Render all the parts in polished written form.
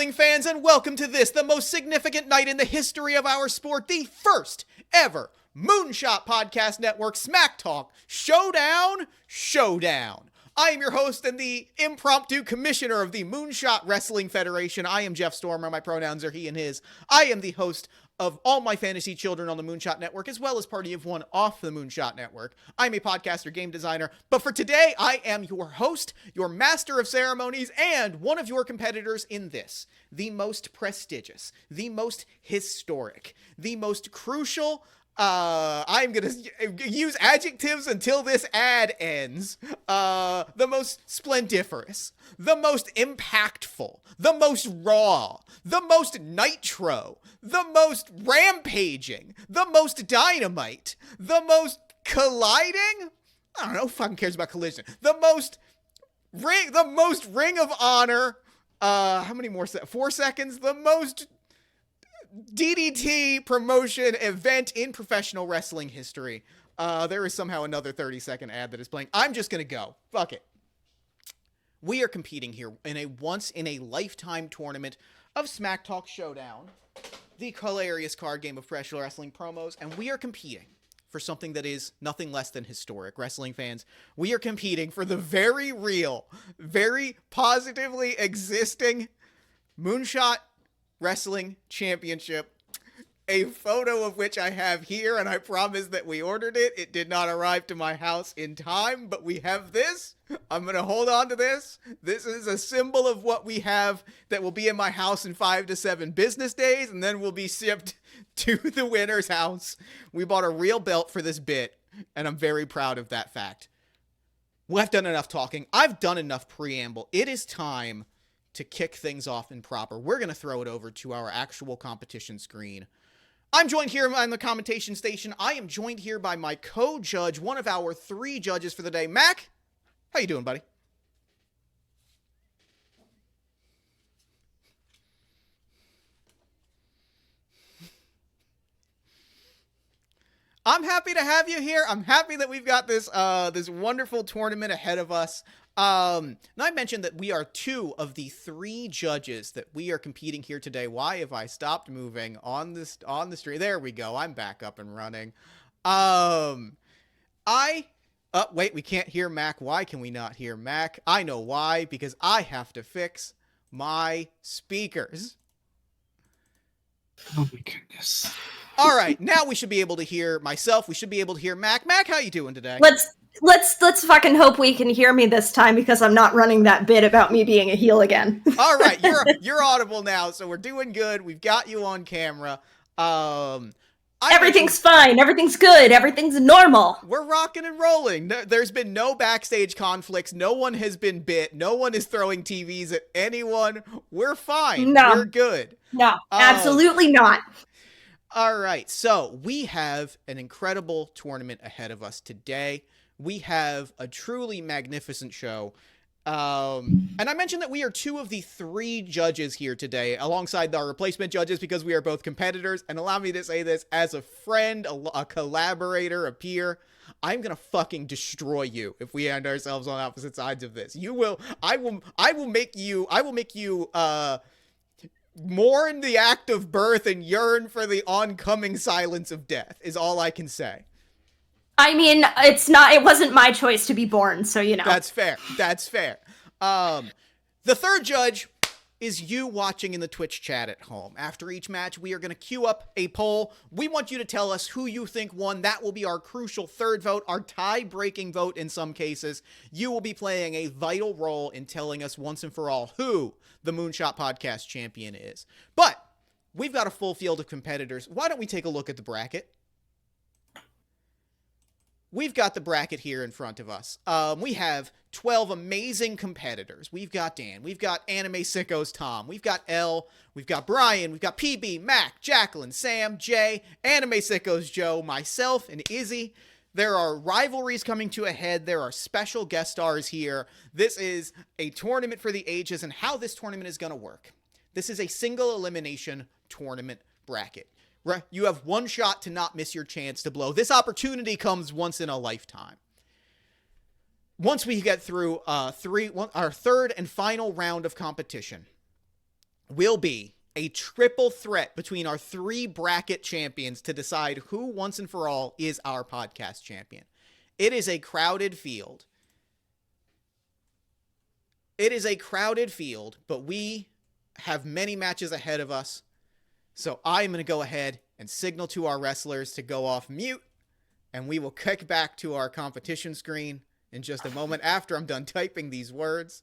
wrestling fans, and welcome to this, the most significant night in the history of our sport, the first ever Moonshot Podcast Network Smacktalk Showdown. I am your host and the impromptu commissioner of the Moonshot Wrestling Federation. I am Jeff Stormer. My pronouns are he and his. I am the host of all my fantasy children on the Moonshot Network, as well as party of one off the Moonshot Network. I'm a podcaster, game designer, but for today, I am your host, your master of ceremonies, and one of your competitors in this, the most prestigious, the most historic, the most crucial, I'm gonna use adjectives until this ad ends. The most splendiferous, the most impactful, the most raw, the most nitro, the most rampaging, the most dynamite, the most colliding. I don't know who fucking cares about collision. The most ring of honor. How many more? 4 seconds. The most DDT promotion event in professional wrestling history. There is somehow another 30-second ad that is playing. I'm just gonna go. Fuck it. We are competing here in a once-in-a-lifetime tournament of Smacktalk Showdown, the hilarious card game of professional wrestling promos, and we are competing for something that is nothing less than historic. Wrestling fans, we are competing for the very real, very positively existing Moonshot Wrestling Championship, a photo of which I have here, and I promise that we ordered it. It did not arrive to my house in time, but we have this. I'm going to hold on to this. This is a symbol of what we have that will be in my house in 5 to 7 business days, and then will be shipped to the winner's house. We bought a real belt for this bit, and I'm very proud of that fact. Well, I've done enough talking. I've done enough preamble. It is time to kick things off in proper. We're going to throw it over to our actual competition screen. I'm joined here on the commentation station. I am joined here by my co-judge, one of our 3 judges for the day. Mac, how you doing, buddy? I'm happy to have you here. I'm happy that we've got this this wonderful tournament ahead of us. Now I mentioned that we are 2 of the 3 judges that we are competing here today. Why have I stopped moving on the stream? There we go. I'm back up and running. Wait, we can't hear Mac. Why can we not hear Mac? I know why, because I have to fix my speakers. Oh my goodness. All right, now we should be able to hear myself. We should be able to hear Mac. Mac, how you doing today? Let's fucking hope we can hear me this time, because I'm not running that bit about me being a heel again. All right, you're audible now, so we're doing good. We've got you on camera. Everything's fine. Everything's good. Everything's normal. We're rocking and rolling. There's been no backstage conflicts. No one has been bit. No one is throwing TVs at anyone. We're fine. No. We're good. No, absolutely not. All right, so we have an incredible tournament ahead of us today. We have a truly magnificent show. And I mentioned that we are 2 of the 3 judges here today, alongside our replacement judges, because we are both competitors. And allow me to say this as a friend, a collaborator, a peer. I'm gonna fucking destroy you if we end ourselves on opposite sides of this. I will make you mourn the act of birth and yearn for the oncoming silence of death, is all I can say. I mean, it wasn't my choice to be born, so you know. That's fair. The 3rd judge is you watching in the Twitch chat at home. After each match, we are going to queue up a poll. We want you to tell us who you think won. That will be our crucial 3rd vote, our tie-breaking vote in some cases. You will be playing a vital role in telling us once and for all who the Moonshot Podcast champion is. But we've got a full field of competitors. Why don't we take a look at the bracket? We've got the bracket here in front of us. We have 12 amazing competitors. We've got Dan. We've got Anime Sickos Tom. We've got Elle. We've got Brian. We've got PB, Mac, Jacqueline, Sam, Jay, Anime Sickos Joe, myself, and Izzy. There are rivalries coming to a head. There are special guest stars here. This is a tournament for the ages, and how this tournament is going to work. This is a single elimination tournament bracket. You have 1 shot to not miss your chance to blow. This opportunity comes once in a lifetime. Once we get through our 3rd and final round of competition, will be a triple threat between our 3 bracket champions to decide who once and for all is our podcast champion. It is a crowded field. But we have many matches ahead of us. So I'm going to go ahead and signal to our wrestlers to go off mute, and we will kick back to our competition screen in just a moment after I'm done typing these words.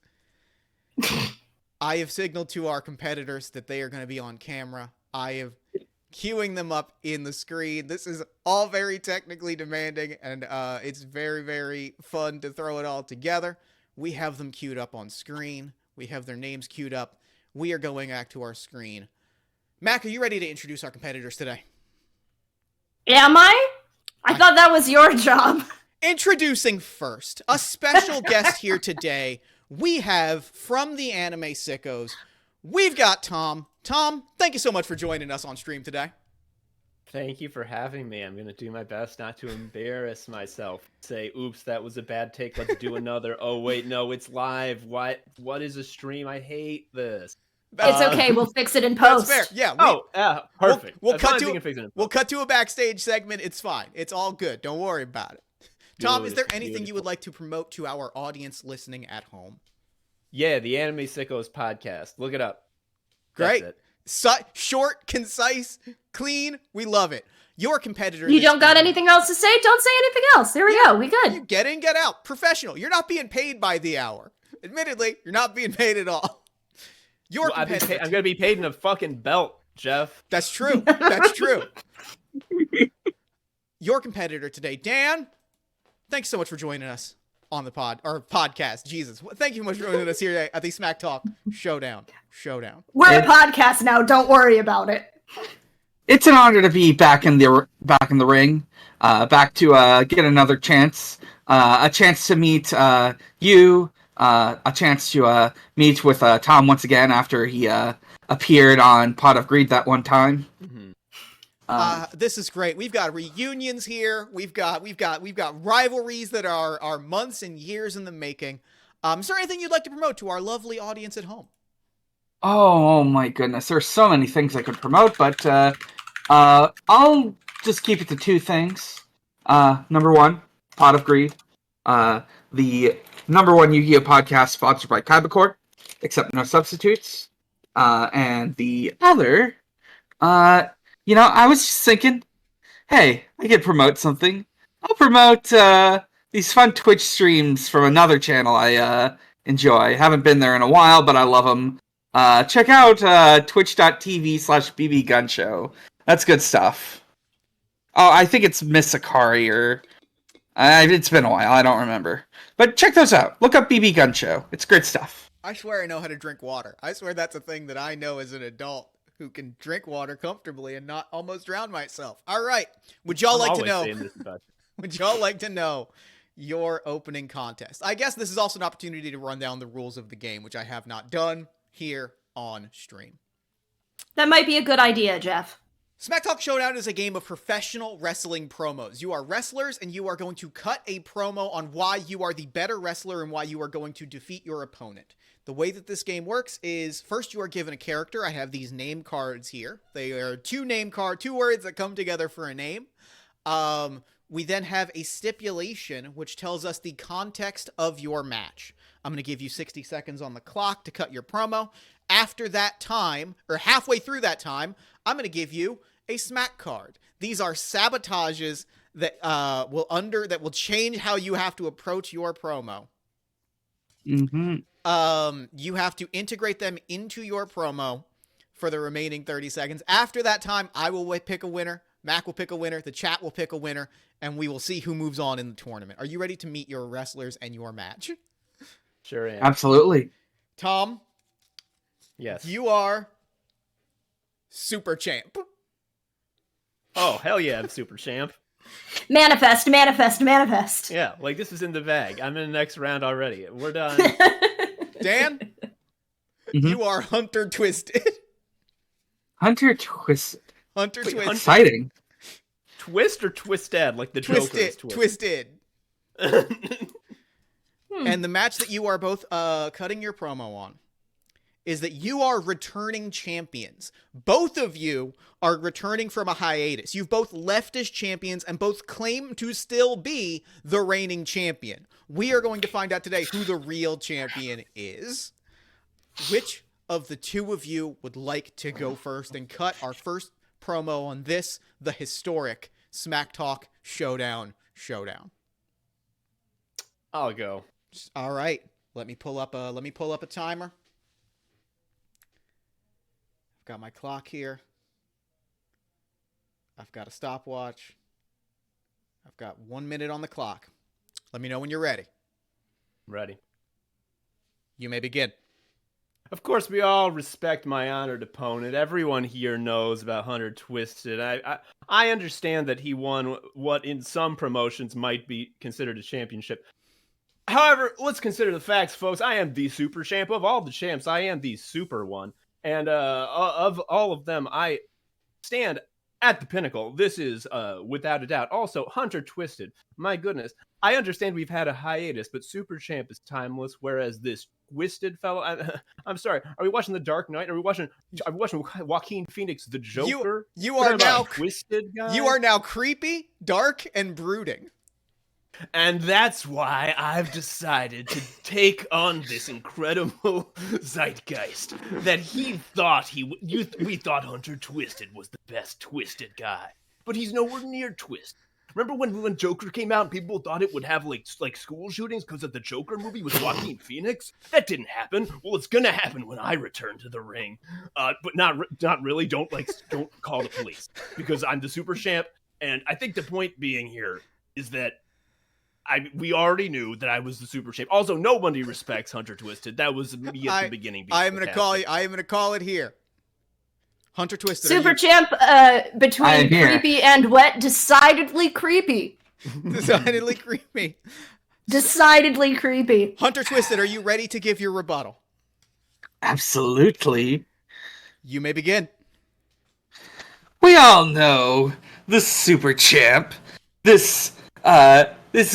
I have signaled to our competitors that they are going to be on camera. I have queuing them up in the screen. This is all very technically demanding, and it's very, very fun to throw it all together. We have them queued up on screen. We have their names queued up. We are going back to our screen. Mac, are you ready to introduce our competitors today? Am I? I thought that was your job. Introducing first, a special guest here today. We have, from the Anime Sickos, we've got Tom. Tom, thank you so much for joining us on stream today. Thank you for having me. I'm going to do my best not to embarrass myself. Say, oops, that was a bad take. Let's do another. Oh, wait, no, it's live. What is a stream? I hate this. It's okay. We'll fix it in post. That's fair. Yeah. Perfect. We'll cut to a backstage segment. It's fine. It's all good. Don't worry about it. Tom, is there anything you would like to promote to our audience listening at home? Yeah, the Anime Sickos podcast. Look it up. Great. Short, concise, clean. We love it. Your competitor. You don't got anything else to say? Don't say anything else. There we go. We good. You get in, get out. Professional. You're not being paid by the hour. Admittedly, you're not being paid at all. Your competitor. I'm going to be paid in a fucking belt, Jeff. That's true. That's true. Your competitor today, Dan. Thanks so much for joining us on the podcast. Jesus. Thank you so much for joining us here at the Smacktalk Showdown. We're a podcast now. Don't worry about it. It's an honor to be back in the ring, back to get another chance, a chance to meet you, a chance to meet with Tom once again after he appeared on Pot of Greed that one time. Mm-hmm. This is great. We've got reunions here. We've got rivalries that are months and years in the making. Is there anything you'd like to promote to our lovely audience at home? Oh my goodness, there's so many things I could promote, but I'll just keep it to 2 things. Number 1, Pot of Greed, the number 1 Yu-Gi-Oh podcast sponsored by Kybercore, except no substitutes. And the other, I was just thinking, hey, I could promote something. I'll promote these fun Twitch streams from another channel I enjoy. Haven't been there in a while, but I love them. Check out twitch.tv/bbgunshow. That's good stuff. Oh, I think it's Miss Sakari or... it's been a while, I don't remember. But check those out. Look up BB Gun Show. It's great stuff. I swear I know how to drink water. I swear that's a thing that I know as an adult who can drink water comfortably and not almost drown myself. All right. Would y'all like to know your opening contest? I guess this is also an opportunity to run down the rules of the game, which I have not done here on stream. That might be a good idea, Jeff. Smacktalk Showdown is a game of professional wrestling promos. You are wrestlers, and you are going to cut a promo on why you are the better wrestler and why you are going to defeat your opponent. The way that this game works is, first you are given a character. I have these name cards here. They are 2 words that come together for a name. We then have a stipulation, which tells us the context of your match. I'm going to give you 60 seconds on the clock to cut your promo. After that time, or halfway through that time, I'm going to give you a smack card. These are sabotages that will change how you have to approach your promo. Mm-hmm. You have to integrate them into your promo for the remaining 30 seconds. After that time, I will pick a winner. Mac will pick a winner. The chat will pick a winner, and we will see who moves on in the tournament. Are you ready to meet your wrestlers and your match? Sure am. Absolutely. Tom? Yes. You are Super Champ. Oh, hell yeah, I'm Super Champ. Manifest. Yeah, like this is in the bag. I'm in the next round already. We're done. Dan? Mm-hmm. You are Hunter Twisted. Hunter Twisted. Exciting. Twist or Twisted? Like the Joker is Twisted. And the match that you are both cutting your promo on is that you are returning champions. Both of you are returning from a hiatus. You've both left as champions and both claim to still be the reigning champion. We are going to find out today who the real champion is. Which of the two of you would like to go first and cut our first promo on this, the historic Smacktalk Showdown? I'll go. All right. Let me pull up a timer. I've got my clock here. I've got a stopwatch. I've got 1 minute on the clock. Let me know when you're ready. Ready. You may begin. Of course, we all respect my honored opponent. Everyone here knows about Hunter Twisted. I understand that he won what in some promotions might be considered a championship. However, let's consider the facts, folks. I am the super champ of all the champs. I am the super one. And of all of them, I stand at the pinnacle. This is, without a doubt, also Hunter Twisted. My goodness. I understand we've had a hiatus, but Super Champ is timeless, whereas this Twisted fellow... I'm sorry, are we watching The Dark Knight? Are we watching Joaquin Phoenix, the Joker? You are now... Twisted guy? You are now creepy, dark, and brooding. And that's why I've decided to take on this incredible zeitgeist that we thought Hunter Twisted was the best Twisted guy, but he's nowhere near Twisted. Remember when Joker came out and people thought it would have like school shootings because of the Joker movie with Joaquin Phoenix? That didn't happen. Well, it's gonna happen when I return to the ring, but not really. Don't call the police because I'm the super champ, and I think the point being here is that. We already knew that I was the super champ. Also, nobody respects Hunter Twisted. That was me at the beginning. I am going to call it here. Hunter Twisted. Super champ between creepy and wet, decidedly creepy. Decidedly creepy. Decidedly creepy. Hunter Twisted, are you ready to give your rebuttal? Absolutely. You may begin. We all know the super champ. This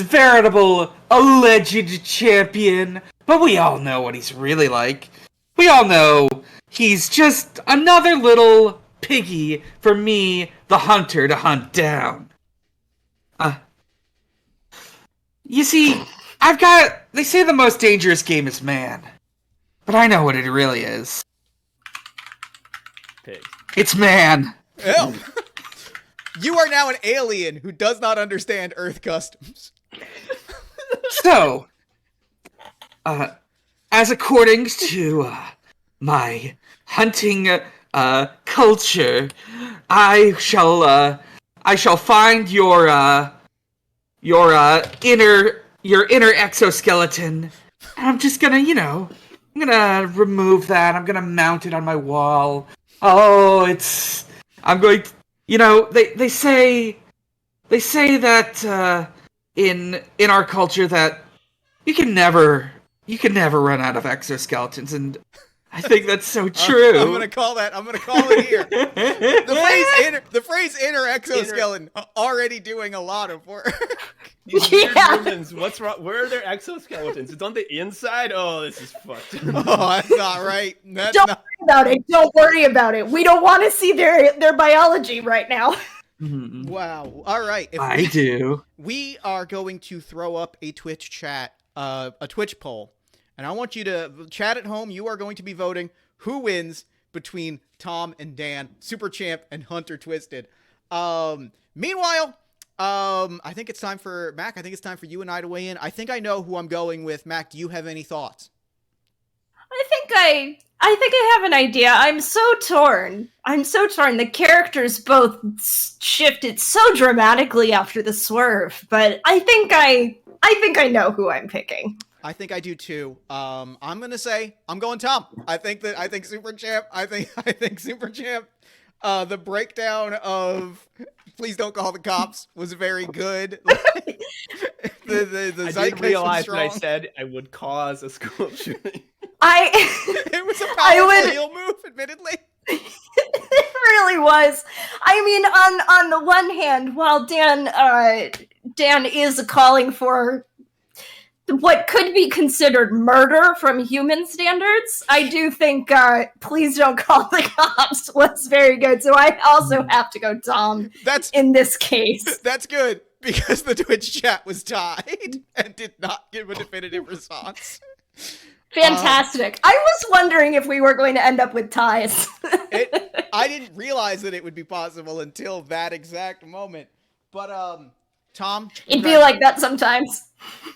veritable alleged champion, but we all know what he's really like. We all know he's just another little piggy for me, the hunter, to hunt down. You see, they say the most dangerous game is man, but I know what it really is. Pig. It's man. Ew. You are now an alien who does not understand Earth customs. So, as according to my hunting culture, I shall find your inner exoskeleton. And I'm just gonna, I'm gonna remove that. I'm gonna mount it on my wall. I'm going to, they say that in our culture that you can never run out of exoskeletons, and I think that's so true. I'm gonna call it here. The phrase inner exoskeleton already doing a lot of work. These weird humans, what's wrong? Where are their exoskeletons? It's on the inside? Oh, this is fucked. Oh, that's not right. Don't worry about it. We don't want to see their biology right now. Wow. All right. I do. We are going to throw up a Twitch chat, a Twitch poll. And I want you to chat at home. You are going to be voting who wins between Tom and Dan, Super Champ and Hunter Twisted. Meanwhile, I think it's time for Mac. I think it's time for you and I to weigh in. I think I know who I'm going with. Mac, do you have any thoughts? I think I have an idea. I'm so torn. The characters both shifted so dramatically after the swerve, but I think I know who I'm picking. I think I do too. I'm gonna say I'm going Tom. I think Super Champ. I think Super Champ. The breakdown of "Please don't call the cops" was very good. The I didn't realize that I said I would cause a school shooting. It was a powerful heel move, admittedly. It really was. I mean, on the one hand, while Dan is calling for what could be considered murder from human standards, I do think Please Don't Call the Cops was very good. So I also have to go Tom in this case. That's good, because the Twitch chat was tied and did not give a definitive response. Fantastic. I was wondering if we were going to end up with ties. I didn't realize that it would be possible until that exact moment. But, Tom? It'd be like that sometimes.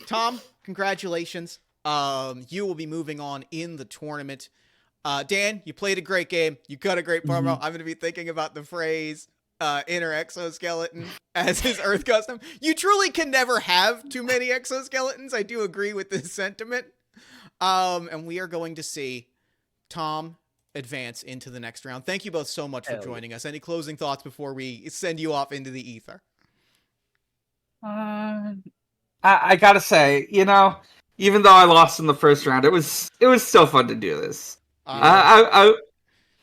Tom, congratulations. You will be moving on in the tournament. Dan, you played a great game. You cut a great promo. I'm going to be thinking about the phrase inner exoskeleton as his Earth custom. You truly can never have too many exoskeletons. I do agree with this sentiment. And we are going to see Tom advance into the next round. Thank you both so much for joining us. Any closing thoughts before we send you off into the ether? I gotta say, even though I lost in the first round, it was still fun to do this. I've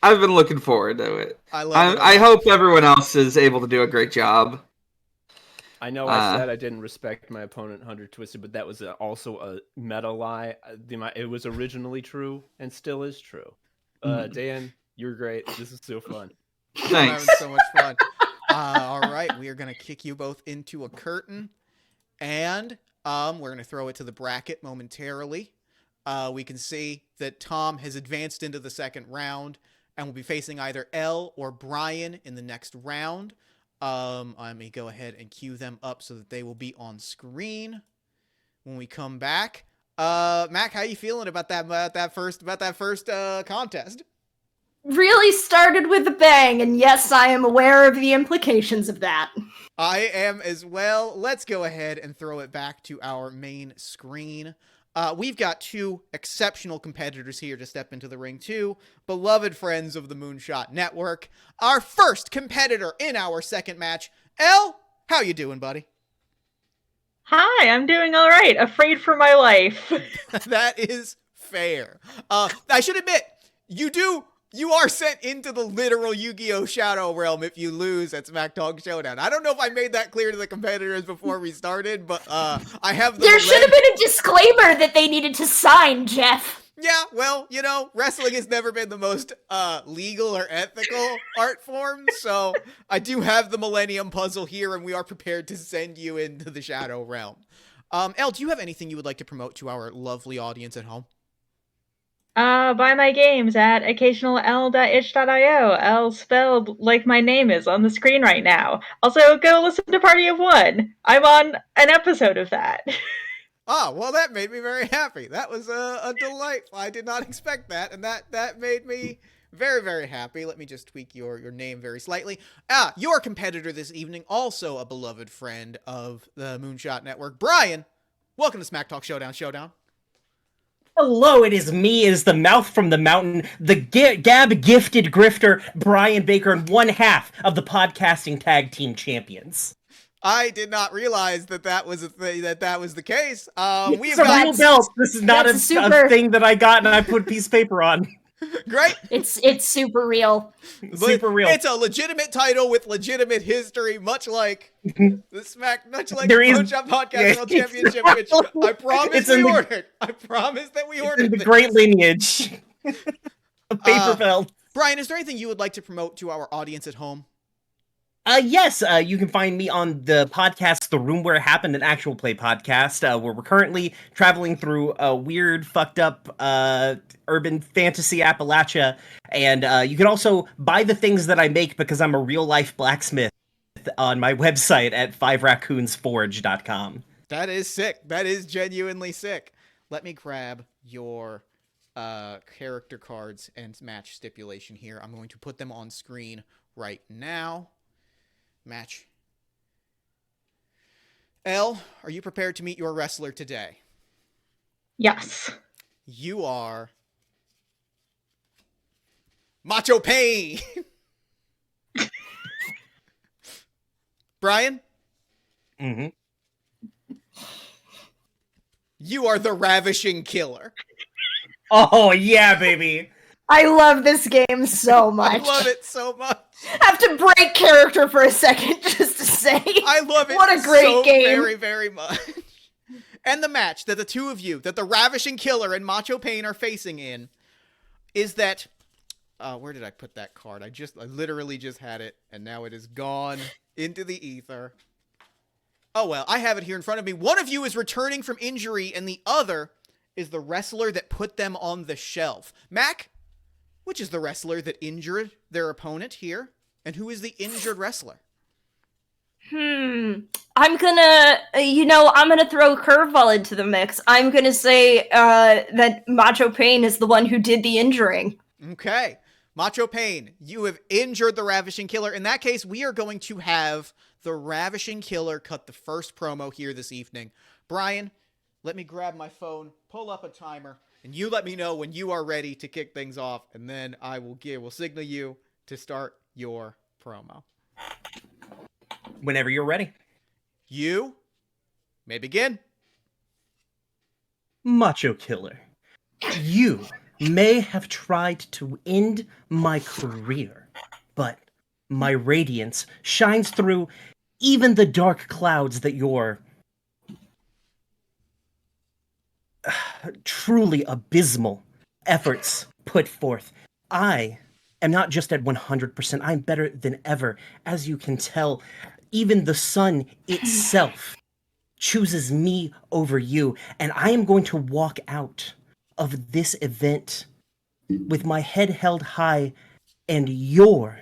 been looking forward to it. I hope everyone else is able to do a great job. I know I said I didn't respect my opponent, Hunter Twisted, but that was also a meta lie. It was originally true and still is true. Dan, you're great. This is so fun. Thanks. I'm having so much fun. All right, we are going to kick you both into a curtain, and we're going to throw it to the bracket momentarily. We can see that Tom has advanced into the second round and will be facing either Elle or Brian in the next round. Let me go ahead and cue them up so that they will be on screen when we come back. Mac, how you feeling about that first contest? Really started with a bang, and yes, I am aware of the implications of that. I am as well. Let's go ahead and throw it back to our main screen. We've got two exceptional competitors here to step into the ring, two beloved friends of the Moonshot Network. Our first competitor in our second match, Elle, how you doing, buddy? Hi, I'm doing all right. Afraid for my life. That is fair. I should admit, you are sent into the literal Yu-Gi-Oh! Shadow Realm if you lose at Smacktalk Showdown. I don't know if I made that clear to the competitors before we started, but I have There should have been a disclaimer that they needed to sign, Jeff. Yeah, well, wrestling has never been the most legal or ethical art form, so I do have the Millennium Puzzle here, and we are prepared to send you into the Shadow Realm. Elle, do you have anything you would like to promote to our lovely audience at home? Buy my games at occasional.itch.io. L spelled like my name is on the screen right now. Also, go listen to Party of One. I'm on an episode of that. Oh, well, that made me very happy. That was a delight. I did not expect that, and that made me very, very happy. Let me just tweak your name very slightly. Your competitor this evening, also a beloved friend of the Moonshot Network, Brian. Welcome to Smacktalk Showdown. Hello, it is me, it is the mouth from the mountain, the Gab-gifted grifter, Brian Baker, and one half of the podcasting tag team champions. I did not realize that was a thing, that was the case. It's a real belt. This is not a thing that I got and I put a piece of paper on. Great. It's super real. Super real. It's a legitimate title with legitimate history, much like the Moonshot Podcast World Championship, which I promise we ordered. I promise that we ordered. The great lineage. A paper belt. Brian, is there anything you would like to promote to our audience at home? Yes, you can find me on the podcast The Room Where It Happened, an actual play podcast, where we're currently traveling through a weird, fucked up urban fantasy Appalachia. And you can also buy the things that I make because I'm a real-life blacksmith on my website at 5raccoonsforge.com. That is sick. That is genuinely sick. Let me grab your character cards and match stipulation here. I'm going to put them on screen right now. Match. Elle, are you prepared to meet your wrestler today? Yes. You are Macho Pain. Brian? Mm-hmm. You are the Ravishing Killer. Oh, yeah, baby. I love this game so much. I love it so much. I have to break character for a second just to say. I love it What a great so game. very, very much. And the match that the two of you, that the Ravishing Killer and Macho Pain are facing in, is that... where did I put that card? I literally just had it, and now it is gone into the ether. Oh well, I have it here in front of me. One of you is returning from injury, and the other is the wrestler that put them on the shelf. Mac, which is the wrestler that injured their opponent here? And who is the injured wrestler? I'm gonna throw a curveball into the mix. I'm gonna say that Macho Pain is the one who did the injuring. Okay. Macho Pain, you have injured the Ravishing Killer. In that case, we are going to have the Ravishing Killer cut the first promo here this evening. Brian, let me grab my phone, pull up a timer, and you let me know when you are ready to kick things off, and then I will signal you to start your promo. Whenever you're ready. You may begin. Macho Killer, you may have tried to end my career, but my radiance shines through even the dark clouds that your truly abysmal efforts put forth. I am not just at 100%, I'm better than ever. As you can tell, even the sun itself chooses me over you, and I am going to walk out of this event with my head held high and your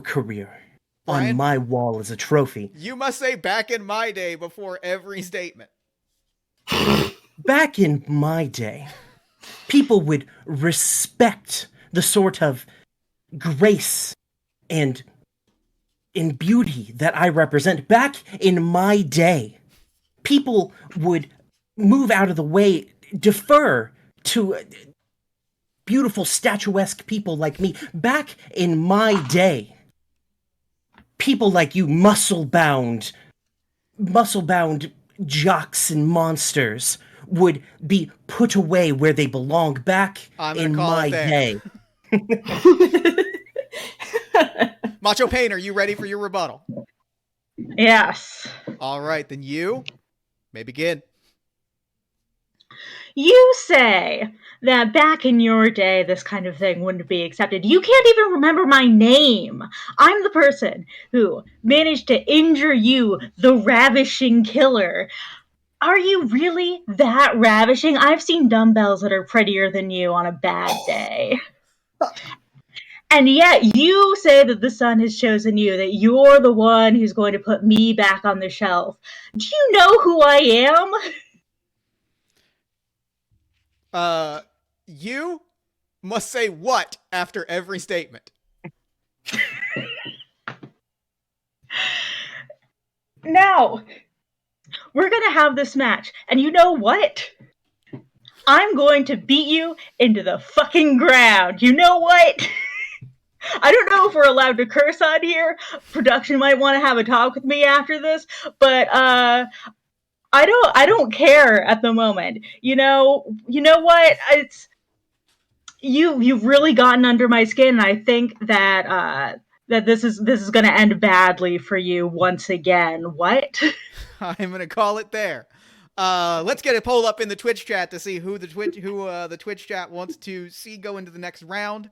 career Brian, on my wall as a trophy. you must say back in my day before every statement. Back in my day, people would respect the sort of grace and beauty that I represent. Back in my day, people would move out of the way, defer to beautiful statuesque people like me. Back in my day, people like you, muscle-bound jocks and monsters would be put away where they belong. Back in my day. Macho Pain, are you ready for your rebuttal? Yes. All right, then you may begin. You say that back in your day, this kind of thing wouldn't be accepted. You can't even remember my name. I'm the person who managed to injure you, the Ravishing Killer. Are you really that ravishing? I've seen dumbbells that are prettier than you on a bad day. And yet you say that the sun has chosen you, that you're the one who's going to put me back on the shelf. Do you know who I am? You must say what after every statement? Now, we're going to have this match, and you know what? I'm going to beat you into the fucking ground. You know what? I don't know if we're allowed to curse on here. Production might want to have a talk with me after this, but I don't care at the moment. You know what? You've really gotten under my skin, and I think that this is going to end badly for you once again. What? I'm gonna call it there. Let's get a poll up in the Twitch chat to see who the Twitch chat wants to see go into the next round.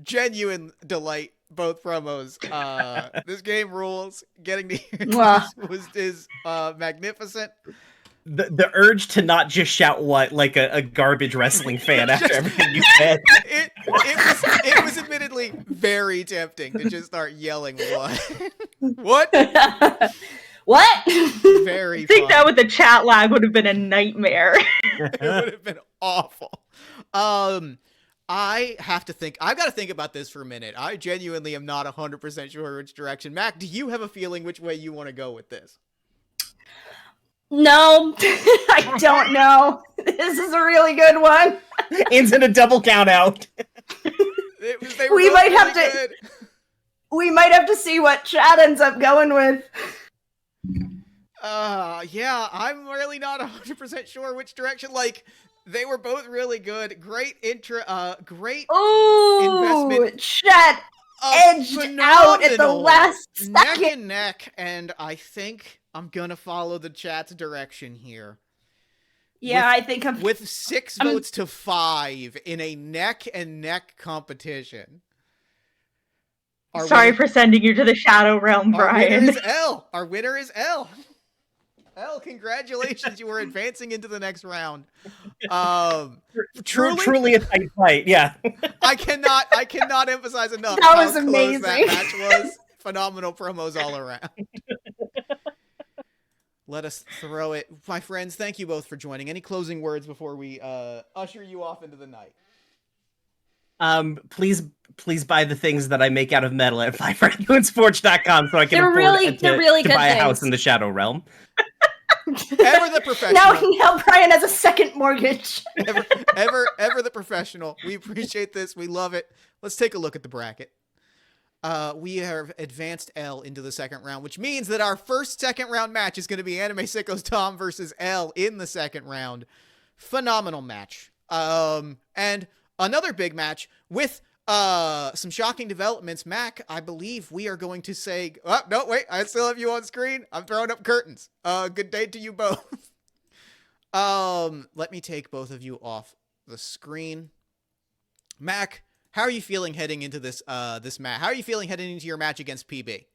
Genuine delight, both promos. This game rules. Getting to hear this is magnificent. The urge to not just shout what like a garbage wrestling fan after everything you said. It was admittedly very tempting to just start yelling what? What? Very I think fun. that with the chat lag would have been a nightmare. It would have been awful. I have to think. I've got to think about this for a minute. I genuinely am not 100% sure which direction. Mac, do you have a feeling which way you want to go with this? No, I don't know. This is a really good one. Ends in a double count out. We might have to see what Chad ends up going with. Yeah, I'm really not 100% sure which direction. Like, they were both really good. Great great investment. Chad edged out at the last second. Neck and neck, and I think I'm gonna follow the chat's direction here. Yeah, I think I'm With 6 votes to 5 in a neck-and-neck competition. Sorry for sending you to the Shadow Realm, Our winner Brian. is L. Our winner is L. L, congratulations, you are advancing into the next round. Truly a tight fight, yeah. I cannot emphasize enough That how was close amazing. that match was. Phenomenal promos all around. Let us throw it. My friends, thank you both for joining. Any closing words before we usher you off into the night? Please buy the things that I make out of metal at fivemoonsforge.com so I can They're afford really to good buy a house things. in the Shadow Realm. Ever the professional. now Brian has a second mortgage. ever the professional. We appreciate this. We love it. Let's take a look at the bracket. We have advanced L into the second round, which means that our first second round match is going to be Anime Sickos Tom versus L in the second round. Phenomenal match. And another big match with some shocking developments. Mac, I believe we are going to say, oh, no, wait, I still have you on screen. I'm throwing up curtains. Good day to you both. Let me take both of you off the screen. Mac, how are you feeling heading into this match? How are you feeling heading into your match against PB?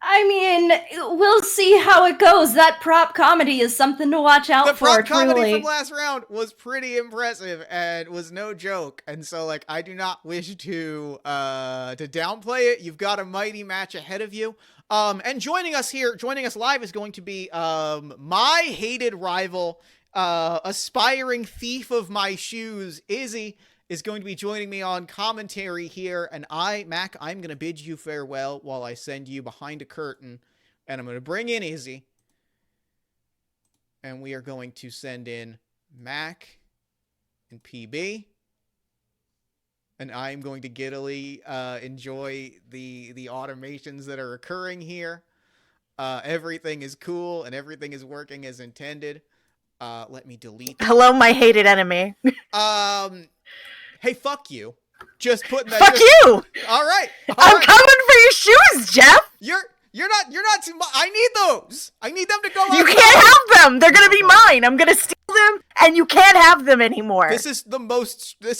I mean, we'll see how it goes. That prop comedy is something to watch out The for, prop comedy truly. from last round was pretty impressive and was no joke. And so, like, I do not wish to downplay it. You've got a mighty match ahead of you. And joining us live is going to be my hated rival, aspiring thief of my shoes, Izzy, is going to be joining me on commentary here. And Mac, I'm going to bid you farewell while I send you behind a curtain. And I'm going to bring in Izzy. And we are going to send in Mac and PB. And I'm going to giddily enjoy the automations that are occurring here. Everything is cool and everything is working as intended. Let me delete. Hello, my hated enemy. Hey, fuck you. Just putting that. Fuck you! All right. I'm coming for your shoes, Jeff! You're not too much. I need those. I need them to go out. You can't have them! They're gonna be mine! I'm gonna steal them, and you can't have them anymore. This is so it's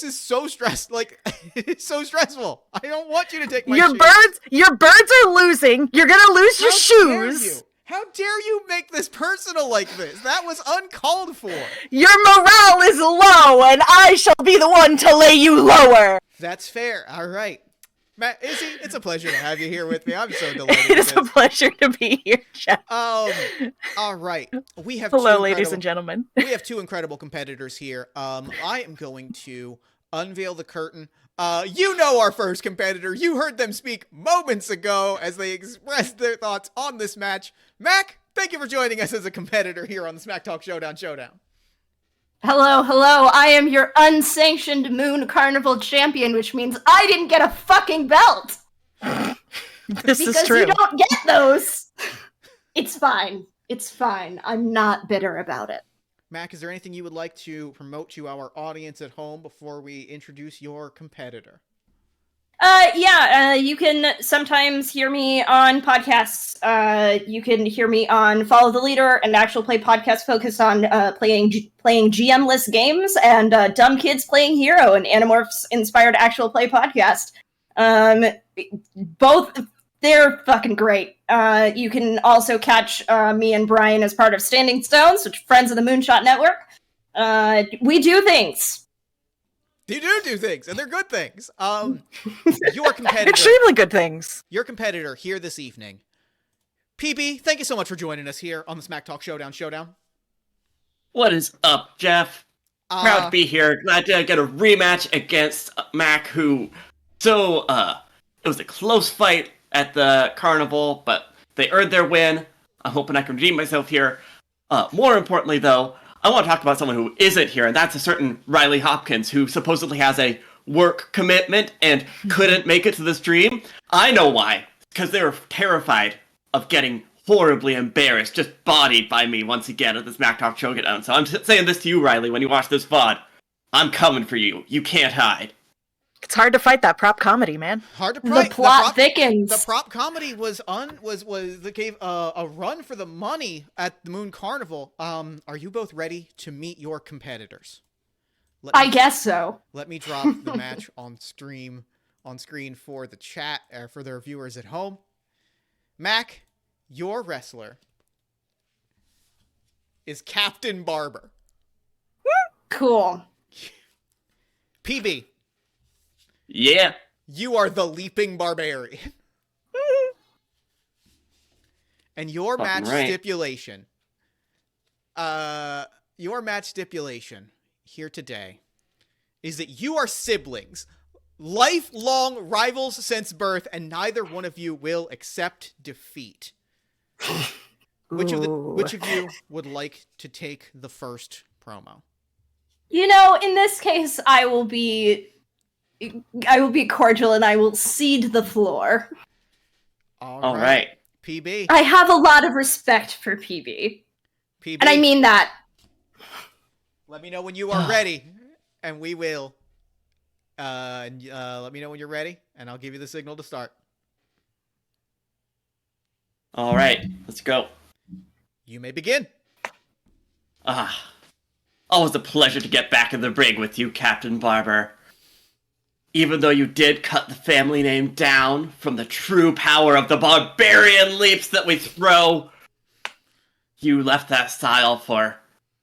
so stressful. I don't want you to take my Your shoes. Your birds are losing. You're gonna lose your shoes. How dare you make this personal like this? That was uncalled for. Your morale is low, and I shall be the one to lay you lower. That's fair. All right. Matt, Izzy, it's a pleasure to have you here with me. I'm so delighted. It is a pleasure to be here, Jeff. All right. We have Hello, ladies and gentlemen. We have two incredible competitors here. I am going to unveil the curtain. You know our first competitor. You heard them speak moments ago as they expressed their thoughts on this match. Mac, thank you for joining us as a competitor here on the Smacktalk Showdown. Hello. I am your unsanctioned Moon Carnival champion, which means I didn't get a fucking belt. This is true. Because you don't get those. It's fine. I'm not bitter about it. Mac, is there anything you would like to promote to our audience at home before we introduce your competitor? You can sometimes hear me on podcasts. You can hear me on Follow the Leader, an actual play podcast focused on playing GM-less games, and Dumb Kids Playing Hero, an Animorphs-inspired actual play podcast. Both, they're fucking great. You can also catch me and Brian as part of Standing Stones, which are friends of the Moonshot Network. We do things. You do things, and they're good things. Your competitor, Extremely good things. Your competitor here this evening, PB. Thank you so much for joining us here on the Smacktalk Showdown. What is up, Jeff? Proud to be here. Glad to get a rematch against Mac, who it was a close fight at the carnival, but they earned their win. I'm hoping I can redeem myself here. More importantly, though, I want to talk about someone who isn't here, and that's a certain Riley Hopkins, who supposedly has a work commitment and couldn't make it to the stream. I know why. Because they were terrified of getting horribly embarrassed, just bodied by me once again at this Smacktalk Showdown. So I'm saying this to you, Riley, when you watch this VOD. I'm coming for you. You can't hide. It's hard to fight that prop comedy, man. Hard to The fight. plot thickens. The prop comedy was gave a run for the money at the Moon Carnival. Are you both ready to meet your competitors? I guess so. Let me drop the match on screen for the chat, for their viewers at home. Mac, your wrestler is Captain Barber. Cool. PB, Yeah. you are the Leaping Barbarian. And your Fucking match right. stipulation. Your match stipulation here today is that you are siblings, lifelong rivals since birth, and neither one of you will accept defeat. Which of you would like to take the first promo? You know, in this case, I will be cordial and I will cede the floor. All right. PB. I have a lot of respect for PB. PB. And I mean that. Let me know when you are ready, and we will. Let me know when you're ready, and I'll give you the signal to start. All right. Let's go. You may begin. Always a pleasure to get back in the ring with you, Captain Barber. Even though you did cut the family name down from the true power of the barbarian leaps that we throw, you left that style for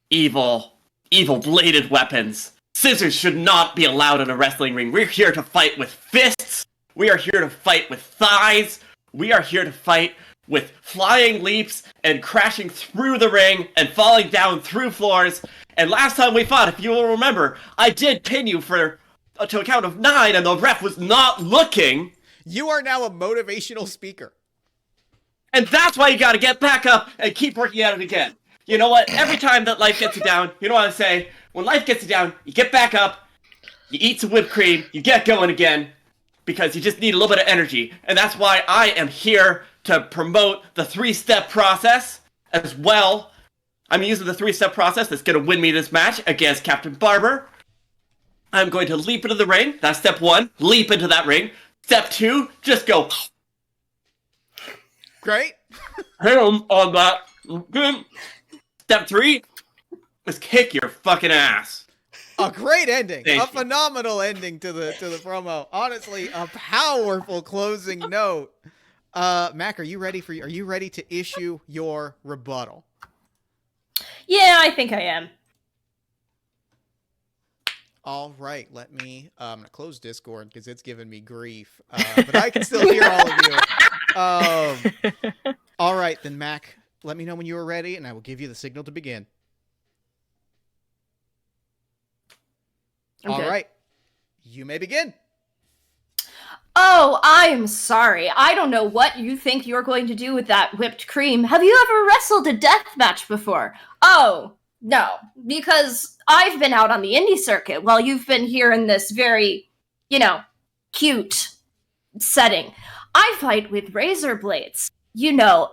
evil bladed weapons. Scissors should not be allowed in a wrestling ring. We're here to fight with fists. We are here to fight with thighs. We are here to fight with flying leaps and crashing through the ring and falling down through floors. And last time we fought, if you will remember, I did pin you to a count of 9 and the ref was not looking. You are now a motivational speaker. And that's why you gotta get back up and keep working at it again. You know what? Every time that life gets you down, you know what I say? When life gets you down, you get back up, you eat some whipped cream, you get going again, because you just need a little bit of energy. And that's why I am here to promote the 3-step process as well. I'm using the 3-step process that's going to win me this match against Captain Barber. I'm going to leap into the ring. That's step 1. Leap into that ring. Step 2, just go. Great. Hit him on that. Step 3 is kick your fucking ass. A great ending. Thank A you. phenomenal ending to the promo. Honestly, a powerful closing note. Mac, are you ready to issue your rebuttal? Yeah, I think I am. All right, let me. I'm gonna close Discord because it's giving me grief, but I can still hear all of you. All right, then, Mac. Let me know when you are ready, and I will give you the signal to begin. Okay. All right, you may begin. Oh, I'm sorry. I don't know what you think you're going to do with that whipped cream. Have you ever wrestled a death match before? Oh, no. Because I've been out on the indie circuit while you've been here in this very, cute setting. I fight with razor blades.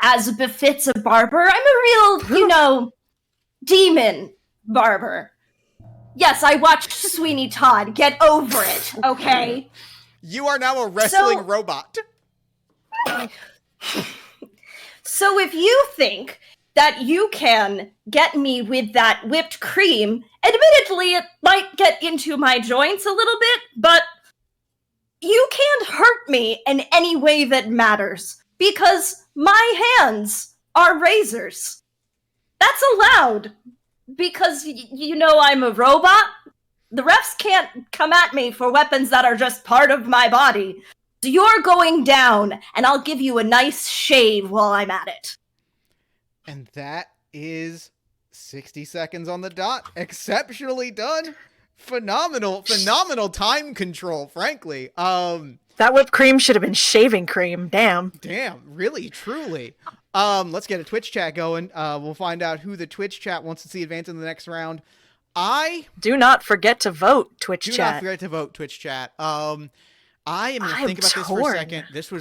As befits a barber. I'm a real, demon barber. Yes, I watched Sweeney Todd. Get over it, okay? You are now a wrestling robot. So if you think that you can get me with that whipped cream, admittedly it might get into my joints a little bit, but you can't hurt me in any way that matters, because my hands are razors. That's allowed, because I'm a robot. The refs can't come at me for weapons that are just part of my body. So you're going down, and I'll give you a nice shave while I'm at it. And that is 60 seconds on the dot. Exceptionally done. Phenomenal time control, frankly. That whipped cream should have been shaving cream. Damn, really, truly. Let's get a Twitch chat going. We'll find out who the Twitch chat wants to see advance in the next round. Do not forget to vote, Twitch Do chat. not forget to vote, Twitch chat. I am going to think about this for a second. This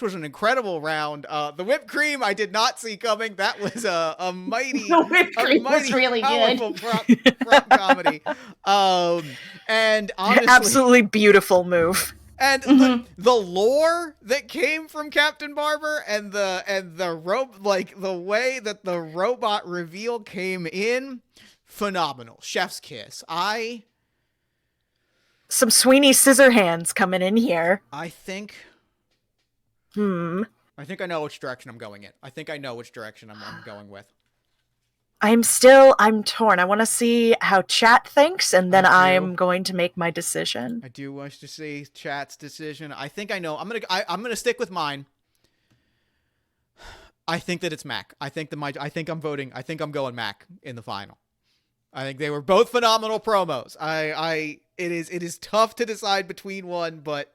was an incredible round. The whipped cream I did not see coming. That was a mighty, The whipped cream was really powerful prop comedy. And honestly, Absolutely beautiful move. and the lore that came from Captain Barber and the way that the robot reveal came in, phenomenal. Chef's kiss. Some Sweeney Scissorhands coming in here. I think Hmm. I know which direction I'm going in. I think I know which direction I'm going with. I'm torn. I want to see how chat thinks, and then I'm going to make my decision. I do wish to see chat's decision. I think I know. I'm gonna stick with mine. I think that it's Mac. I think I'm voting. I think I'm going Mac in the final. I think they were both phenomenal promos. It is tough to decide between one, but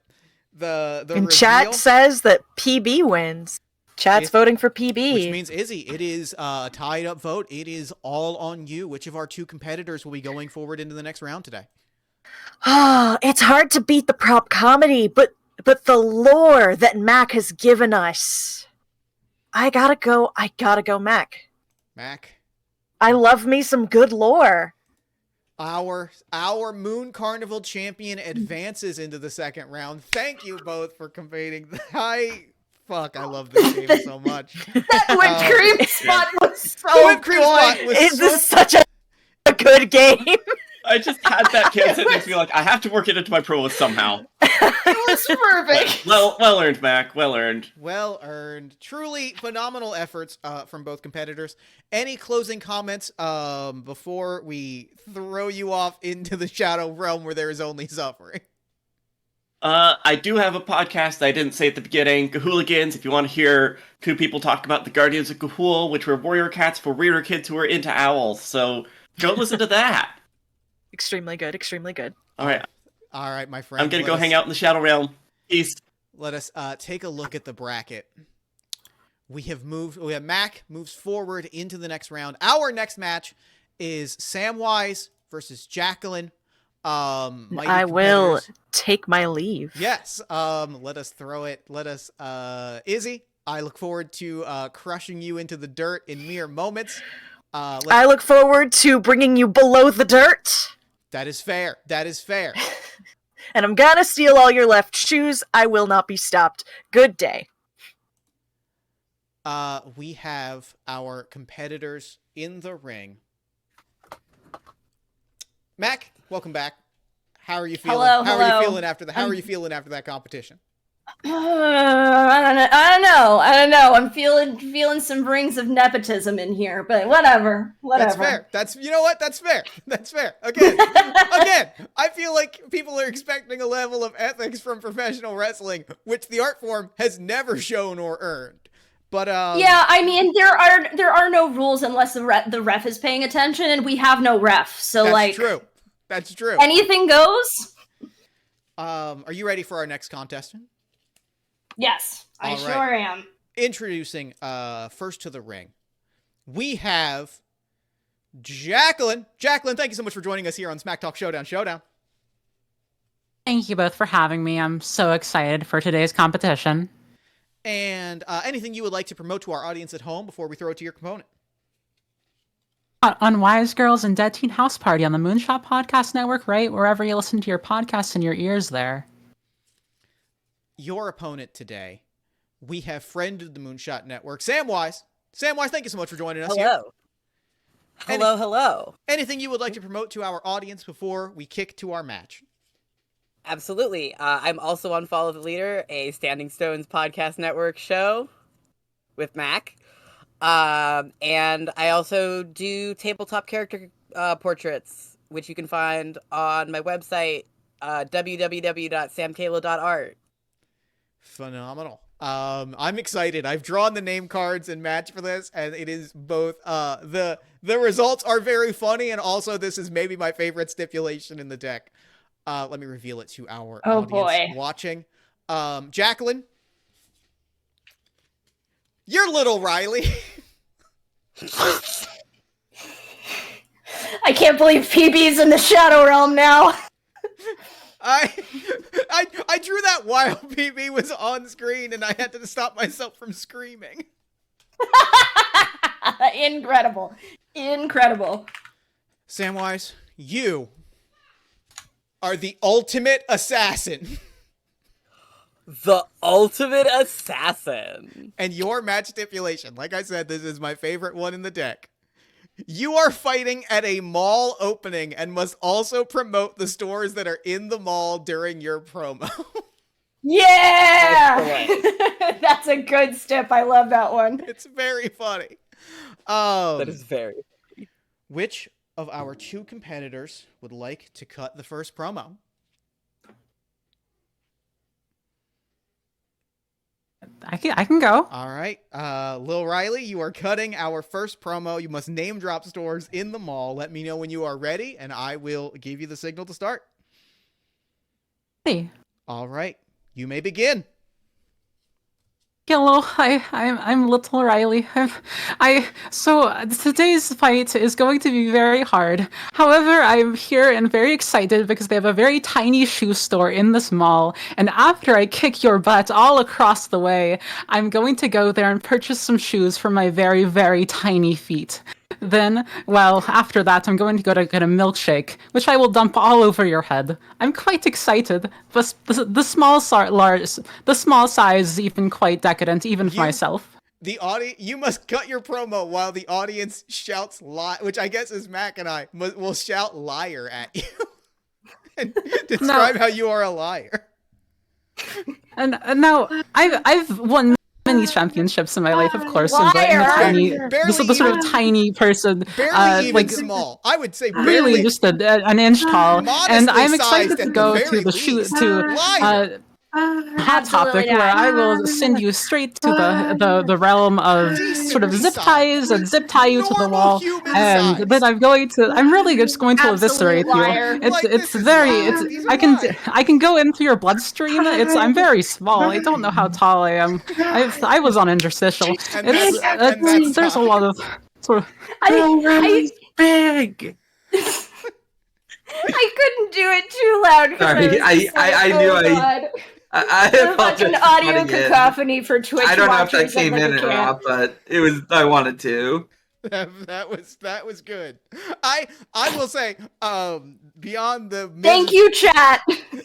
the And reveal, chat says that PB wins. Chat's voting for PB. which means Izzy, it is a tied up vote. It is all on you. Which of our two competitors will be going forward into the next round today? Oh, it's hard to beat the prop comedy, but the lore that Mac has given us. I gotta go Mac. Mac. I love me some good lore. Our Moon Carnival champion advances into the second round. Thank you both for competing. I love this game so much. That whipped cream spot was so The whipped cream spot was This is such a good game. I just had that kid sitting next to me like, I have to work it into my promos somehow. It was perfect. Well earned, Mac. Well earned. Well earned. Truly phenomenal efforts from both competitors. Any closing comments before we throw you off into the shadow realm where there is only suffering? I do have a podcast that I didn't say at the beginning, Gahooligans, if you want to hear two people talk about the Guardians of Gahul, which were warrior cats for reader kids who are into owls. So go listen to that. Extremely good. All right, my friend. I'm going to go hang out in the Shadow Realm. Peace. Let us take a look at the bracket. We have Mac moves forward into the next round. Our next match is Samwise versus Jacqueline. I will take my leave. Yes. Let us throw it. Izzy, I look forward to crushing you into the dirt in mere moments. I look forward to bringing you below the dirt. That is fair. And I'm gonna steal all your left shoes. I will not be stopped. Good day. We have our competitors in the ring. Mac, welcome back. How are you feeling? Hello. How are you feeling after that competition? I don't know. I'm feeling some rings of nepotism in here, but whatever. That's fair. That's fair. Again, I feel like people are expecting a level of ethics from professional wrestling, which the art form has never shown or earned. But yeah, I mean there are no rules unless the ref is paying attention, and we have no ref, so that's true. Anything goes. Are you ready for our next contestant? Yes, I sure am. Introducing first to the ring, we have Jacqueline. Jacqueline, thank you so much for joining us here on Smacktalk Showdown. Thank you both for having me. I'm so excited for today's competition. And anything you would like to promote to our audience at home before we throw it to your component? On Wise Girls and Dead Teen House Party on the Moonshot Podcast Network, right? Wherever you listen to your podcasts in your ears there. Your opponent today, we have friend of the Moonshot Network, Samwise. Samwise, thank you so much for joining us here. Hello. Anything you would like to promote to our audience before we kick to our match? Absolutely. I'm also on Follow the Leader, a Standing Stones Podcast Network show with Mac. And I also do tabletop character portraits, which you can find on my website, www.samkayla.art. Phenomenal. I'm excited. I've drawn the name cards and match for this, and it is both the results are very funny, and also this is maybe my favorite stipulation in the deck. Let me reveal it to our audience watching. Jacqueline, you're little Riley. I can't believe PB's in the Shadow Realm now. I drew that while PB was on screen, and I had to stop myself from screaming. Incredible. Incredible. Samwise, you are the ultimate assassin. The ultimate assassin. And your match stipulation, like I said, this is my favorite one in the deck. You are fighting at a mall opening and must also promote the stores that are in the mall during your promo. Yeah! That's a good step. I love that one. It's very funny. That is very. Which of our two competitors would like to cut the first promo? I can go. All right. Lil Riley, you are cutting our first promo. You must name drop stores in the mall. Let me know when you are ready, and I will give you the signal to start. Hey. All right. You may begin. Hello, I'm Little Riley. So today's fight is going to be very hard. However, I'm here and very excited because they have a very tiny shoe store in this mall. And after I kick your butt all across the way, I'm going to go there and purchase some shoes for my very, very tiny feet. Then, well, after that, I'm going to go to get a milkshake, which I will dump all over your head. I'm quite excited, but the small size is even quite decadent, even for myself. The audience, you must cut your promo while the audience shouts which I guess is Mac and I will shout liar at you and describe how you are a liar. And now I've won many championships in my life, of course. And the sort of tiny person, barely even small. I would say barely, really just an inch tall. And I'm excited to go to the shoot to Hot Topic, where I will send you straight to the realm of sort of zip ties and zip tie you to the wall, and then I'm really just going to eviscerate you. I can go into your bloodstream. I'm very small. I don't know how tall I am. I was on interstitial. There's a lot of sort of. I big. I couldn't do it too loud. Sorry, I knew I like an audio cacophony for Twitch. I don't know if that came in or not, but it was. I wanted to. That was good. I will say, beyond the thank you, chat.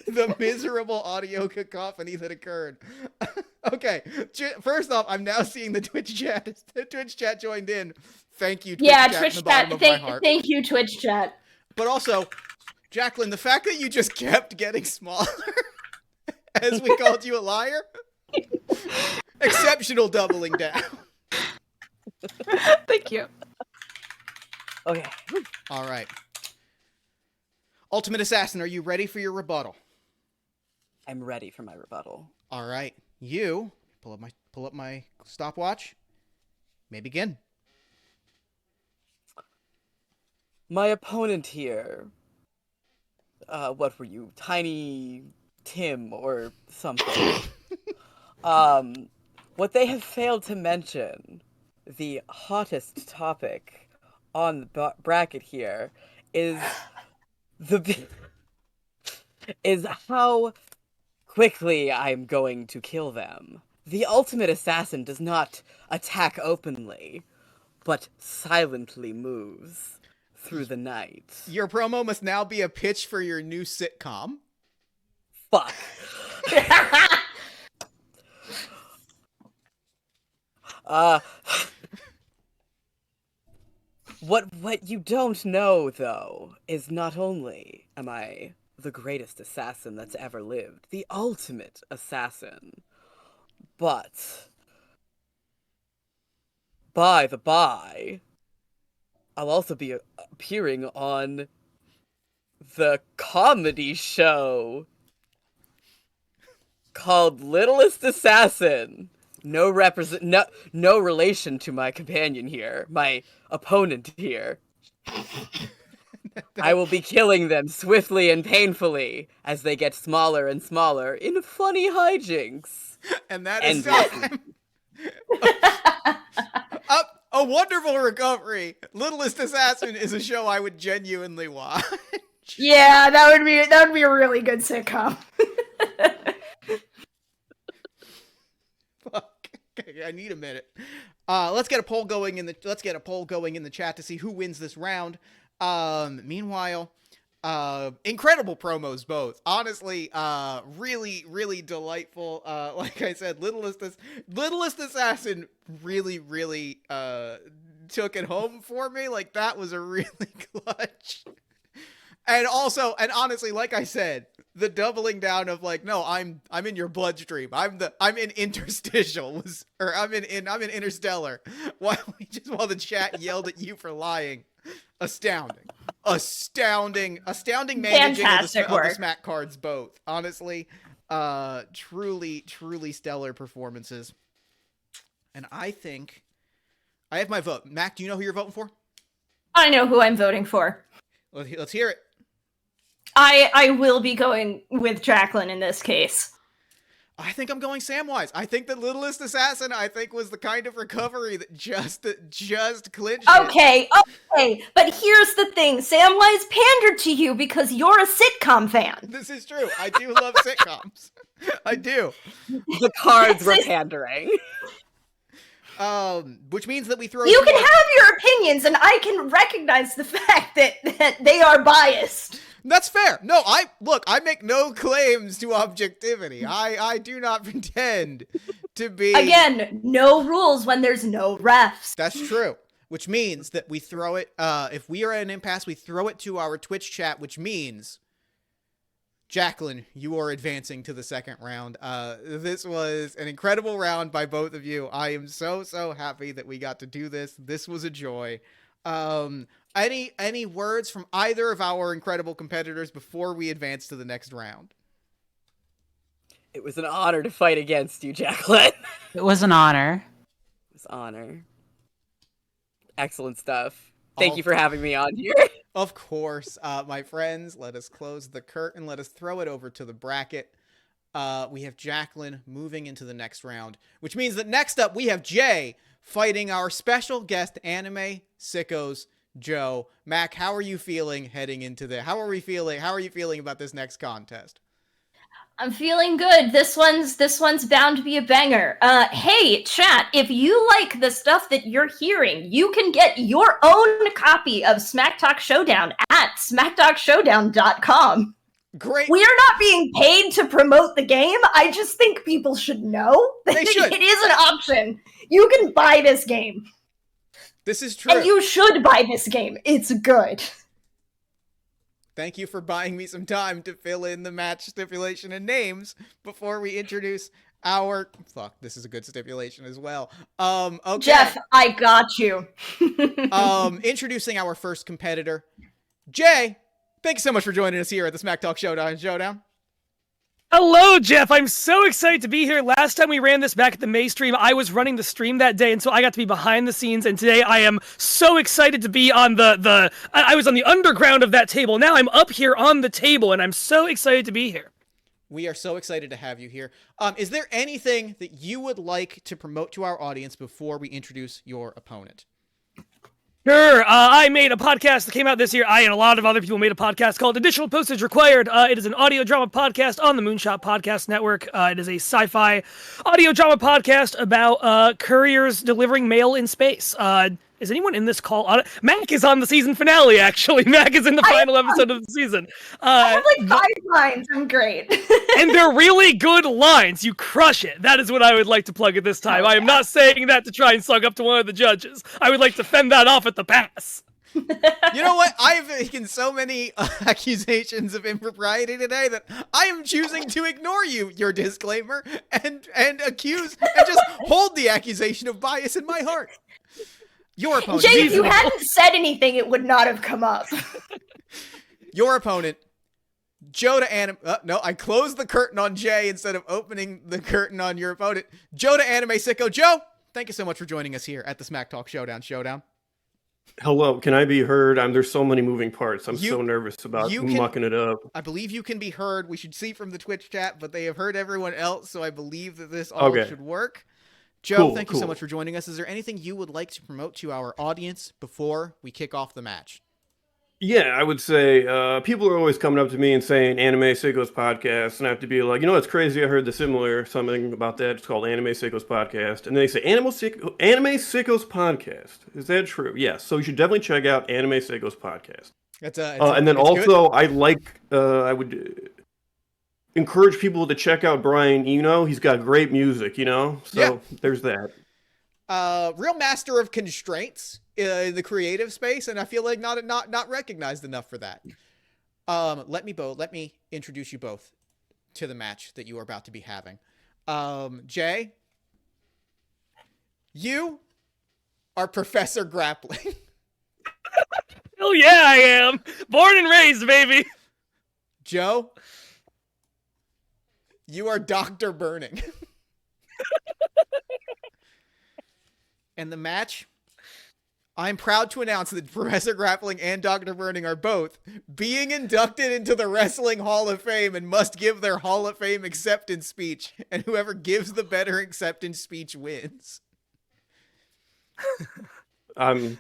The miserable audio cacophony that occurred. Okay, first off, I'm now seeing the Twitch chat. The Twitch chat joined in. Thank you, Twitch chat. Twitch chat. Thank you, Twitch chat. But also, Jacqueline, the fact that you just kept getting smaller as we called you a liar, exceptional doubling down. Thank you. Okay. All right. Ultimate Assassin, are you ready for your rebuttal? I'm ready for my rebuttal. All right. You pull up my stopwatch. May begin. My opponent here. What were you? Tiny Tim or something. What they have failed to mention, the hottest topic on the bracket here, is how quickly I'm going to kill them. The ultimate assassin does not attack openly, but silently moves through the night. Your promo must now be a pitch for your new sitcom. Fuck. What you don't know, though, is not only am I the greatest assassin that's ever lived, the ultimate assassin, but by the by, I'll also be appearing on the comedy show called Littlest Assassin. No relation to my companion here, my opponent here. I will be killing them swiftly and painfully as they get smaller and smaller in funny hijinks. And that is time. A wonderful recovery. Littlest Assassin is a show I would genuinely watch. Yeah, that would be a really good sitcom. Fuck. Okay, I need a minute. Let's get a poll going in the chat to see who wins this round. Meanwhile, incredible promos both. Honestly, really, really delightful. Like I said, Littlest Assassin really, really took it home for me. Like, that was a really clutch. And honestly, like I said, the doubling down of like, no, I'm in your bloodstream. I'm in interstitial I'm in interstellar. While the chat yelled at you for lying. Astounding managing Fantastic of the work. Smack cards both. Honestly, truly stellar performances. And I think I have my vote. Mac, do you know who you're voting for? I know who I'm voting for. Let's hear it. I will be going with Jacqueline in this case. I think I'm going Samwise. I think the Littlest Assassin, was the kind of recovery that just clinched it. Okay, but here's the thing. Samwise pandered to you because you're a sitcom fan. This is true. I do love sitcoms. I do. The cards were pandering. Which means that we throw... You can have your opinions, and I can recognize the fact that they are biased. That's fair. No, I make no claims to objectivity. I do not pretend to be... Again, no rules when there's no refs. That's true. Which means that we throw it, if we are at an impasse, we throw it to our Twitch chat, which means, Jacqueline, you are advancing to the second round. This was an incredible round by both of you. I am so happy that we got to do this. This was a joy. Any words from either of our incredible competitors before we advance to the next round? It was an honor to fight against you, Jacqueline. It was an honor. It was an honor. Excellent stuff. Thank you for having me on here. Of course. My friends, let us close the curtain. Let us throw it over to the bracket. We have Jacqueline moving into the next round, which means that next up we have Jay fighting our special guest anime sickos, Joe. Mac, how are you feeling heading into How are you feeling about this next contest? I'm feeling good. This one's bound to be a banger. Hey, chat, if you like the stuff that you're hearing, you can get your own copy of Smacktalk Showdown at smacktalkshowdown.com. Great. We are not being paid to promote the game. I just think people should know that They should. it is an option. You can buy this game. This is true. And you should buy this game. It's good. Thank you for buying me some time to fill in the match stipulation and names before we introduce our... Fuck, this is a good stipulation as well. Okay. Jeff, I got you. Introducing our first competitor, Jay. Thank you so much for joining us here at the Smacktalk Showdown. Hello, Jeff. I'm so excited to be here. Last time we ran this back at the May stream, I was running the stream that day, and so I got to be behind the scenes, and today I am so excited to be on I was on the underground of that table. Now I'm up here on the table, and I'm so excited to be here. We are so excited to have you here. Is there anything that you would like to promote to our audience before we introduce your opponent? Sure. I made a podcast that came out this year. I and a lot of other people made a podcast called Additional Postage Required. It is an audio drama podcast on the Moonshot Podcast Network. It is a sci-fi audio drama podcast about couriers delivering mail in space. Is anyone in this call on it? Mac is on the season finale, actually. Mac is in the final episode of the season. I have like 5 lines. I'm great. And they're really good lines. You crush it. That is what I would like to plug at this time. I am not saying that to try and suck up to one of the judges. I would like to fend that off at the pass. You know what? I've taken so many accusations of impropriety today that I am choosing to ignore your disclaimer and accuse and just hold the accusation of bias in my heart. Your opponent. Jay, if you hadn't said anything, it would not have come up. Your opponent, Joe to Anime. No, I closed the curtain on Jay instead of opening the curtain on your opponent. Joe to Anime Sicko. Joe, thank you so much for joining us here at the Smacktalk Showdown. Hello, can I be heard? There's so many moving parts. I'm so nervous about mucking it up. I believe you can be heard. We should see from the Twitch chat, but they have heard everyone else, so I believe that this all should work. Joe, thank you so much for joining us. Is there anything you would like to promote to our audience before we kick off the match? Yeah, I would say people are always coming up to me and saying Anime Sickos Podcast, and I have to be like, it's crazy. I heard something about that. It's called Anime Sickos Podcast. And they say, Anime Sickos Podcast. Is that true? Yes. So you should definitely check out Anime Sickos Podcast. And then also, good. I would encourage people to check out Brian Eno. He's got great music, So there's that. Real master of constraints in the creative space, and I feel like not recognized enough for that. Let me introduce you both to the match that you are about to be having. Jay, you are Professor Grappling. Hell yeah, I am. Born and raised, baby. Joe, you are Dr. Burning. And the match, I'm proud to announce that Professor Grappling and Dr. Burning are both being inducted into the Wrestling Hall of Fame and must give their Hall of Fame acceptance speech. And whoever gives the better acceptance speech wins. I'm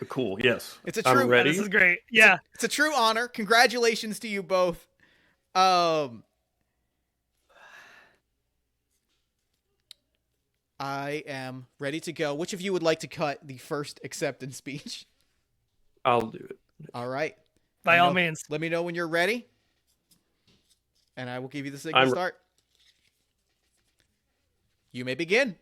cool. Yes. I'm ready. This is great. Yeah. It's a true honor. Congratulations to you both. I am ready to go. Which of you would like to cut the first acceptance speech? I'll do it. All right. By all means. Let me know when you're ready, and I will give you the signal to start. You may begin.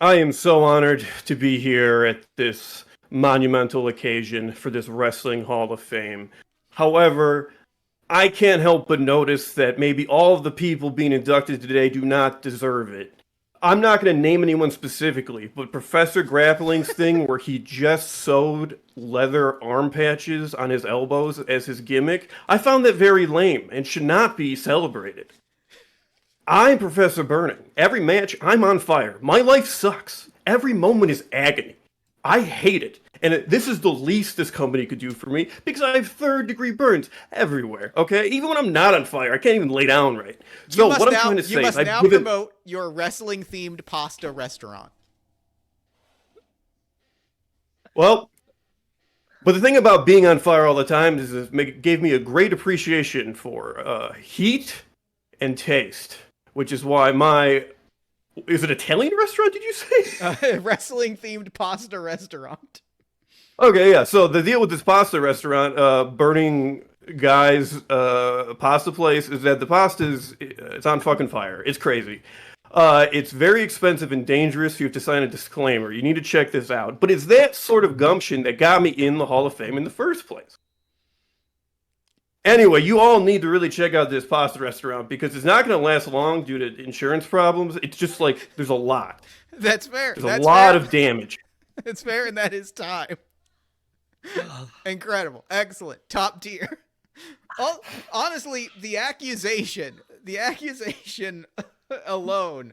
I am so honored to be here at this monumental occasion for this Wrestling Hall of Fame. However, I can't help but notice that maybe all of the people being inducted today do not deserve it. I'm not going to name anyone specifically, but Professor Grappling's thing where he just sewed leather arm patches on his elbows as his gimmick, I found that very lame and should not be celebrated. I'm Professor Burning. Every match, I'm on fire. My life sucks. Every moment is agony. I hate it. And this is the least this company could do for me because I have third-degree burns everywhere, okay? Even when I'm not on fire, I can't even lay down right. So what I'm trying to say is... You must now promote your wrestling-themed pasta restaurant. Well, but the thing about being on fire all the time is it gave me a great appreciation for heat and taste, which is why my... Is it Italian restaurant, did you say? Wrestling-themed pasta restaurant. Okay, yeah. So the deal with this pasta restaurant, Burning Guy's pasta place, is that the pasta it's on fucking fire. It's crazy. It's very expensive and dangerous. You have to sign a disclaimer. You need to check this out. But it's that sort of gumption that got me in the Hall of Fame in the first place. Anyway, you all need to really check out this pasta restaurant because it's not going to last long due to insurance problems. It's just like, there's a lot. That's fair. There's a lot of damage. It's fair, and that is time. Incredible. Excellent. Top tier. Honestly, the accusation alone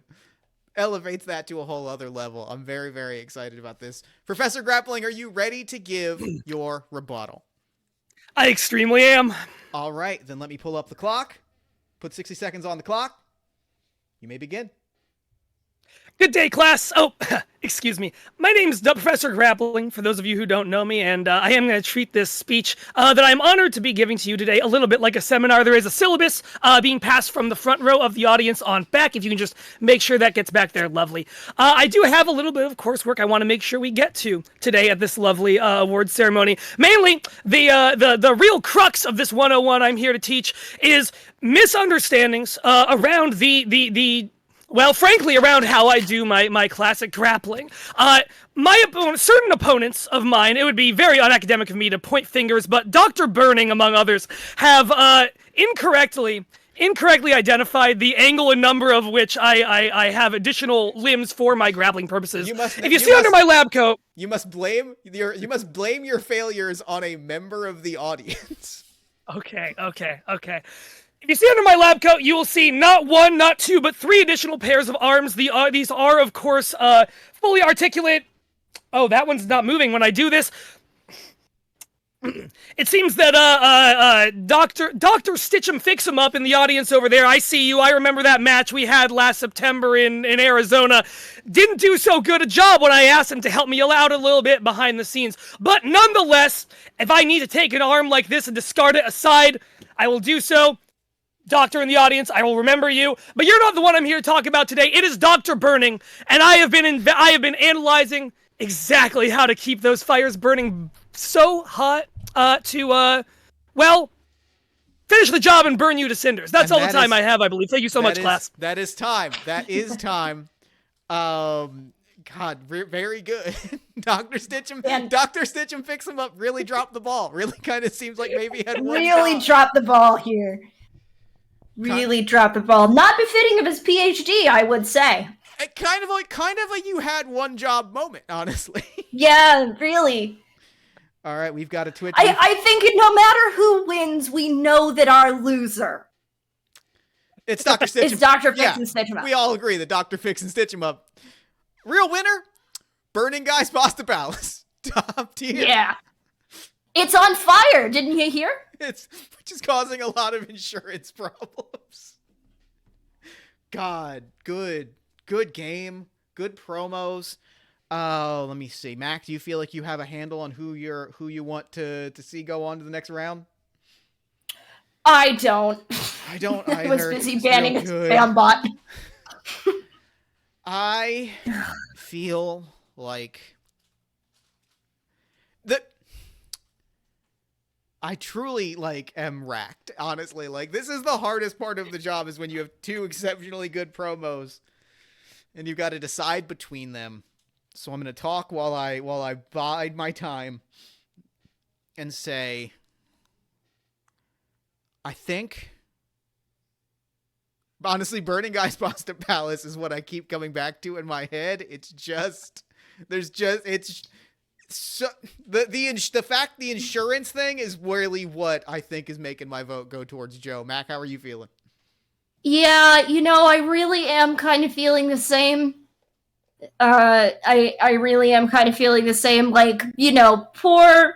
elevates that to a whole other level. I'm very, very excited about this. Professor Grappling, are you ready to give your rebuttal? I extremely am. All right, then let me pull up the clock. Put 60 seconds on the clock. You may begin. Good day, class. Oh, excuse me. My name is Professor Grappling, for those of you who don't know me, and I am going to treat this speech that I'm honored to be giving to you today a little bit like a seminar. There is a syllabus being passed from the front row of the audience on back. If you can just make sure that gets back there, lovely. I do have a little bit of coursework I want to make sure we get to today at this lovely award ceremony. Mainly, the real crux of this 101 I'm here to teach is misunderstandings around well, frankly, around how I do my classic grappling. Certain opponents of mine, it would be very unacademic of me to point fingers, but Dr. Burning, among others, have incorrectly identified the angle and number of which I have additional limbs for my grappling purposes. If you see under my lab coat, you must blame your failures on a member of the audience. Okay. If you see under my lab coat, you will see not one, not two, but 3 additional pairs of arms. These are, of course, fully articulate. Oh, that one's not moving when I do this. It seems that Dr. Stitch'em Fix'em Up in the audience over there, I see you. I remember that match we had last September in Arizona. Didn't do so good a job when I asked him to help me out a little bit behind the scenes. But nonetheless, if I need to take an arm like this and discard it aside, I will do so. Doctor in the audience, I will remember you. But you're not the one I'm here to talk about today. It is Dr. Burning, and I have been analyzing exactly how to keep those fires burning so hot to finish the job and burn you to cinders. That's all the time I have, I believe. Thank you so much, class. That is time. That is time. God, very good. Dr. Stitch'em Fix'em Up really dropped the ball. Really kind of seems like maybe he had one Really dropped the ball here. Really dropped the ball. Not befitting of his PhD, I would say. Kind of a you had one job moment, honestly. Yeah, really. All right, we've got a Twitch. I think no matter who wins, we know that our loser. It's Dr. Stitch'em. It's Dr. Fix and Stitch'em Up. We all agree that Dr. Fix and Stitch'em Up. Real winner, Burning Guy's Pasta Palace. Top tier. Yeah. It's on fire, didn't you hear? Which is causing a lot of insurance problems. God, good game, good promos. Let me see. Mac, do you feel like you have a handle on who you want to see go on to the next round? I don't. I don't I either. was busy banning a spam bot. I feel like I truly am racked, honestly. This is the hardest part of the job, is when you have two exceptionally good promos and you've got to decide between them. So I'm going to talk while I bide my time and say, I think, honestly, Burning Guy's Pasta Palace is what I keep coming back to in my head. It's just, so the fact the insurance thing is really what I think is making my vote go towards Joe. Mac, how are you feeling? Yeah, I really am kind of feeling the same. I really am kind of feeling the same. Poor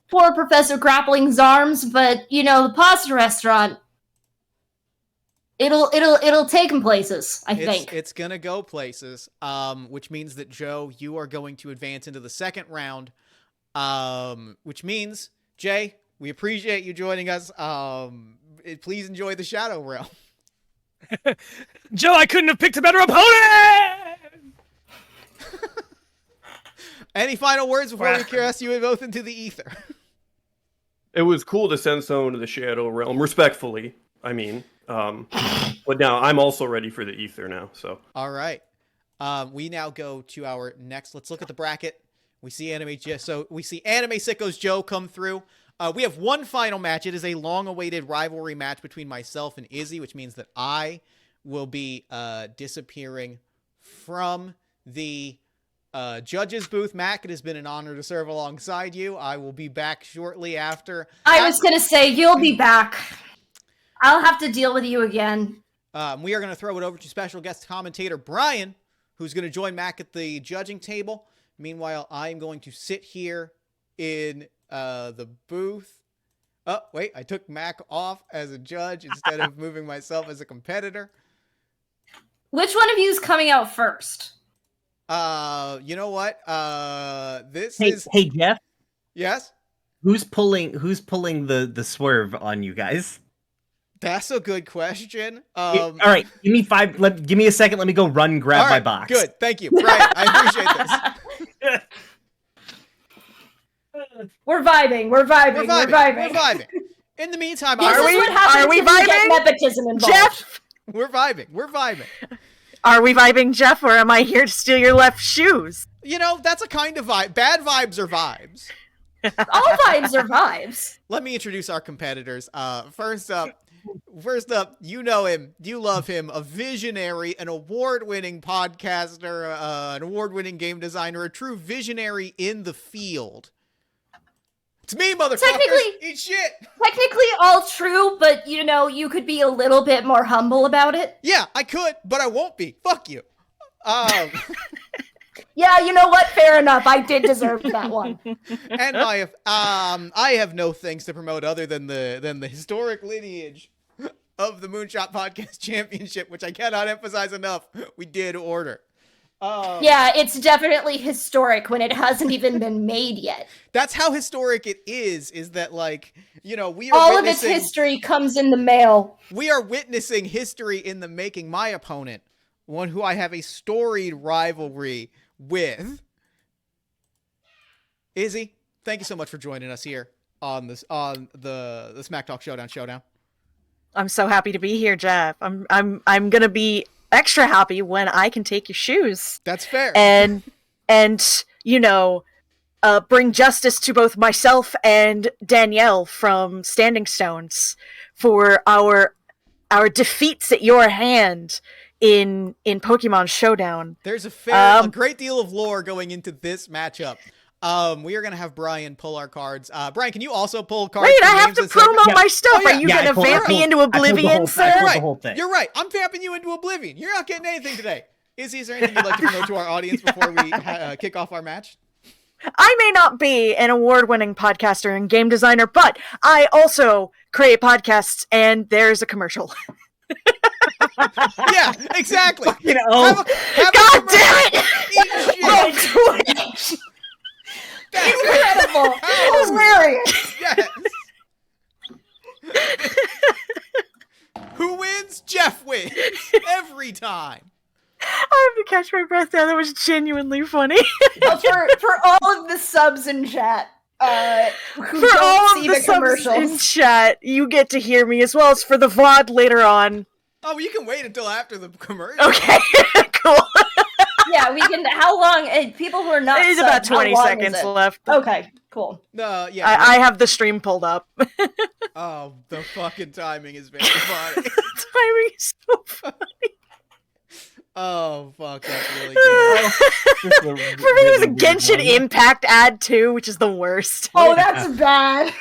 Professor Grappling's arms, but the pasta restaurant, it'll take him places. I think it's gonna go places. Which means that Joe, you are going to advance into the second round. Which means, Jay, we appreciate you joining us. Please enjoy the Shadow Realm. Joe, I couldn't have picked a better opponent! Any final words before we cast you both into the ether? It was cool to send someone to the Shadow Realm, respectfully, I mean. But now I'm also ready for the ether now, so. All right. We now go to our next. Let's look at the bracket. We see Anime Sicko's Joe come through. We have one final match. It is a long-awaited rivalry match between myself and Izzy, which means that I will be disappearing from the judges booth. Mac, it has been an honor to serve alongside you. I will be back shortly after. I was going to say, you'll be back. I'll have to deal with you again. We are going to throw it over to special guest commentator Brian, who's going to join Mac at the judging table. Meanwhile, I'm going to sit here in the booth. Oh, wait, I took Mac off as a judge instead of moving myself as a competitor. Which one of you is coming out first? You know what? Hey, Jeff? Yes? Who's pulling the swerve on you guys? That's a good question. All right, give me give me a second. Let me go grab my box. Good, thank you, Brian. I appreciate this. We're vibing. In the meantime, are we vibing? Nepotism involved. Jeff, we're vibing. Are we vibing, Jeff, or am I here to steal your left shoes? That's a kind of vibe. Bad vibes are vibes. All vibes are vibes. Let me introduce our competitors. First up, you know him, you love him, a visionary, an award-winning podcaster, an award-winning game designer, a true visionary in the field. It's me, motherfuckers! Eat shit! Technically all true, but you could be a little bit more humble about it. Yeah, I could, but I won't be. Fuck you. Yeah, you know what? Fair enough. I did deserve that one. And I have no things to promote other than the historic lineage of the Moonshot Podcast Championship, which I cannot emphasize enough. We did order. Yeah, it's definitely historic when it hasn't even been made yet. That's how historic it is that, like, we are all of its history comes in the mail. We are witnessing history in the making. My opponent, one who I have a storied rivalry with, Izzy, thank you so much for joining us here on the Smacktalk Showdown. I'm so happy to be here, Jeff. I'm gonna be extra happy when I can take your shoes. That's fair. And bring justice to both myself and Danielle from Standing Stones for our defeats at your hand in Pokemon Showdown. There's a great deal of lore going into this matchup. We are going to have Brian pull our cards. Brian, can you also pull cards? Wait, I have to promo my stuff. Are you going to vamp me into oblivion, sir? You're right. I'm vamping you into oblivion. You're not getting anything today. Izzy, is there anything you'd like to promote to our audience before we kick off our match? I may not be an award-winning podcaster and game designer, but I also create podcasts, and there's a commercial. Yeah, exactly. God damn it! Incredible. Hilarious. Yes. Who wins? Jeff wins. Every time. I have to catch my breath now. That was genuinely funny. For all of the subs in chat, for all of the subs in chat, you get to hear me as well as for the VOD later on. Oh, well, you can wait until after the commercial. Okay, cool. Yeah, we can. How long? People who are not. It's about 20 seconds left. Okay, cool. Yeah. I have the stream pulled up. Oh, the fucking timing is very funny. The timing is so funny. Oh, fuck, that's really good. For me, it was a Genshin Impact ad, too, which is the worst. Oh, that's bad.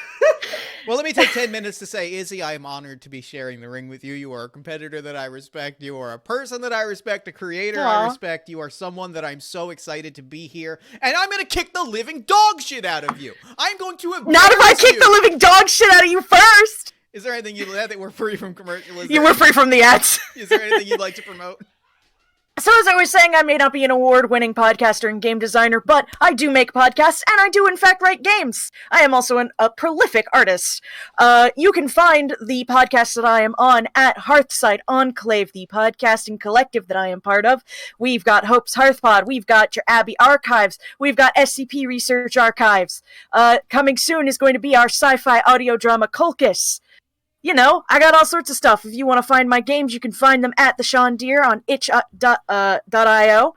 Well, let me take 10 minutes to say, Izzy, I am honored to be sharing the ring with you. You are a competitor that I respect. You are a person that I respect, a creator I respect. You are someone that I'm so excited to be here. And I'm going to kick the living dog shit out of you. I'm going to embarrass Not if I kick the living dog shit out of you first! Is there anything you'd add that we're free from commercials? You were free from the ads. Is there anything you'd like to promote? So as I was saying, I may not be an award-winning podcaster and game designer, but I do make podcasts, and I do in fact write games. I am also a prolific artist. You can find the podcast that I am on at Hearthside Enclave, the podcasting collective that I am part of. We've got Hope's Hearthpod, we've got your Abbey Archives, we've got SCP Research Archives. Coming soon is going to be our sci-fi audio drama Kulkus. I got all sorts of stuff. If you want to find my games, you can find them at the Sean Deere on itch.io.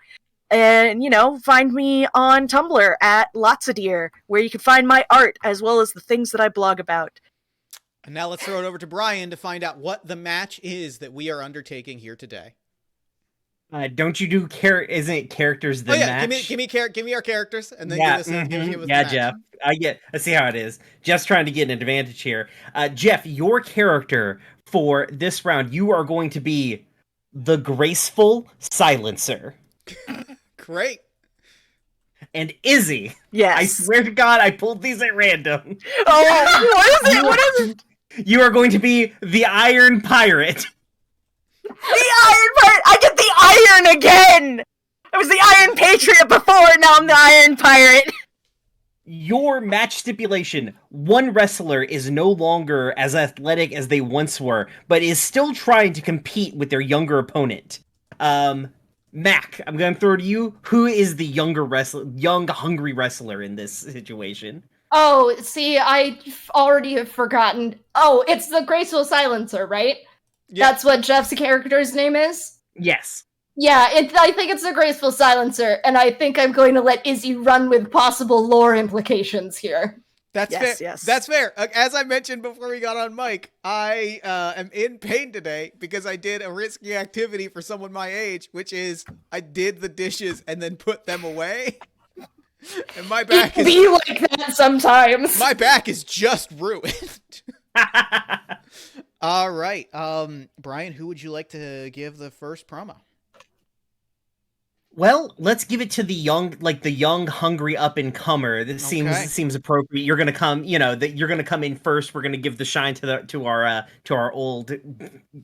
And, find me on Tumblr at Lotsadeer, where you can find my art as well as the things that I blog about. And now let's throw it over to Brian to find out what the match is that we are undertaking here today. Don't you do isn't it characters the match? Give me our characters, and then give us the match. Jeff. Let's see how it is. Jeff's trying to get an advantage here. Jeff, your character for this round, you are going to be the graceful silencer. Great. And Izzy. Yes. I swear to God, I pulled these at random. Oh, what is it? You are going to be the Iron Pirate. The Iron Pirate! I get the Iron again! I was the Iron Patriot before, now I'm the Iron Pirate! Your match stipulation, one wrestler is no longer as athletic as they once were, but is still trying to compete with their younger opponent. Mac, I'm going to throw it to you. Who is the young, hungry wrestler in this situation? Oh, see, I already have forgotten. Oh, it's the Graceful Silencer, right? Yeah. That's what Jeff's character's name is? Yes. Yeah, I think it's the Graceful Silencer, and I think I'm going to let Izzy run with possible lore implications here. That's fair. Yes. That's fair. As I mentioned before we got on mic, I am in pain today because I did a risky activity for someone my age, which is I did the dishes and then put them away. And my back is be like that sometimes. My back is just ruined. All right. Brian, who would you like to give the first promo? Well, let's give it to the young, hungry up and comer. This seems appropriate. You're gonna come, you're gonna come in first. We're gonna give the shine to our old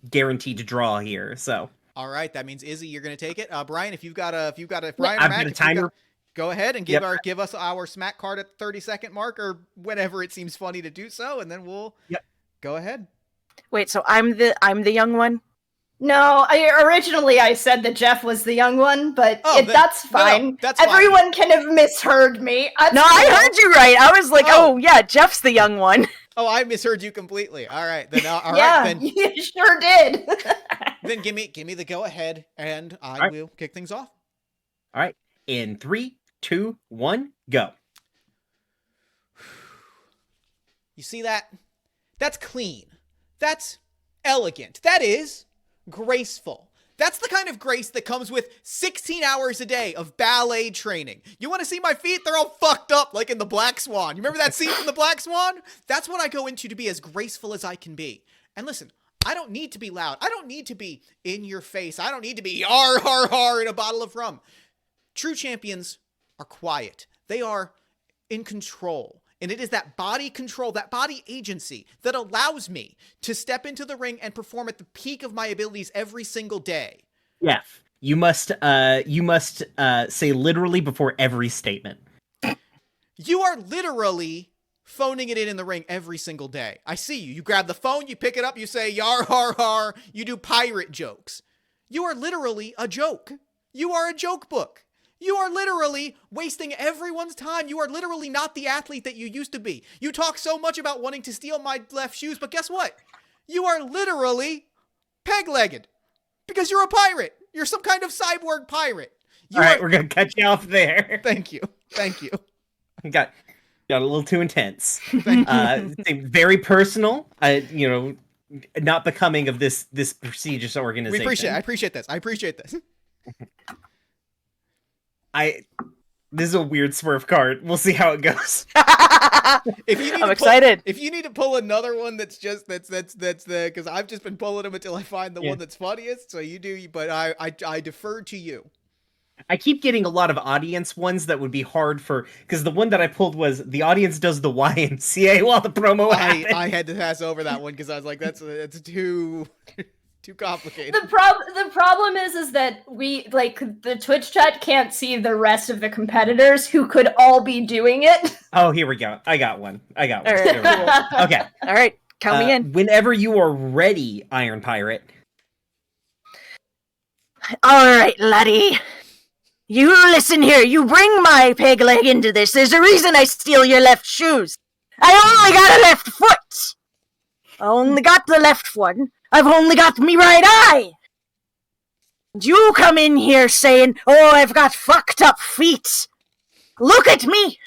guaranteed to draw here. So, all right, that means Izzy, you're gonna take it. Brian, if you've got a Brian, I've got a timer. Go ahead and give us our smack card at the 30-second mark or whenever it seems funny to do so, and then we'll go ahead. Wait, so I'm the young one? No, originally I said that Jeff was the young one, but that's fine. No, that's Everyone can have misheard me. I heard you right. I was like, oh yeah, Jeff's the young one. Oh, I misheard you completely. All right, then. Then you sure did. Then give me the go ahead, and I will kick things off. All right, in 3, 2, 1, go. You see that? That's clean. That's elegant. That is graceful. That's the kind of grace that comes with 16 hours a day of ballet training. You want to see my feet? They're all fucked up like in The Black Swan. You remember that scene from The Black Swan? That's what I go into to be as graceful as I can be. And listen, I don't need to be loud. I don't need to be in your face. I don't need to be har har har in a bottle of rum. True champions are quiet. They are in control. And it is that body control, that body agency that allows me to step into the ring and perform at the peak of my abilities every single day. Jeff, you must say literally before every statement. You are literally phoning it in the ring every single day. I see you. You grab the phone, you pick it up, you say yar har har, you do pirate jokes. You are literally a joke. You are a joke book. You are literally wasting everyone's time. You are literally not the athlete that you used to be. You talk so much about wanting to steal my left shoes, but guess what? You are literally peg-legged because you're a pirate. You're some kind of cyborg pirate. All right, we're going to cut you off there. Thank you. Thank you. Got a little too intense. Very personal, not becoming of this prestigious organization. I appreciate this. This is a weird swerve card. We'll see how it goes. I'm excited. If you need to pull another one that's because I've just been pulling them until I find the one that's funniest. So you do, but I defer to you. I keep getting a lot of audience ones that would be hard because the one that I pulled was the audience does the YMCA while the promo happened. I had to pass over that one because I was like, that's too complicated. The problem is that we the Twitch chat can't see the rest of the competitors who could all be doing it. Oh, here we go. I got one. All right. Okay. All right. Count me in. Whenever you are ready, Iron Pirate. All right, laddie. You listen here. You bring my peg leg into this. There's a reason I steal your left shoes. I only got a left foot. I only got the left one. I've only got me right eye. And you come in here saying, oh, I've got fucked up feet. Look at me.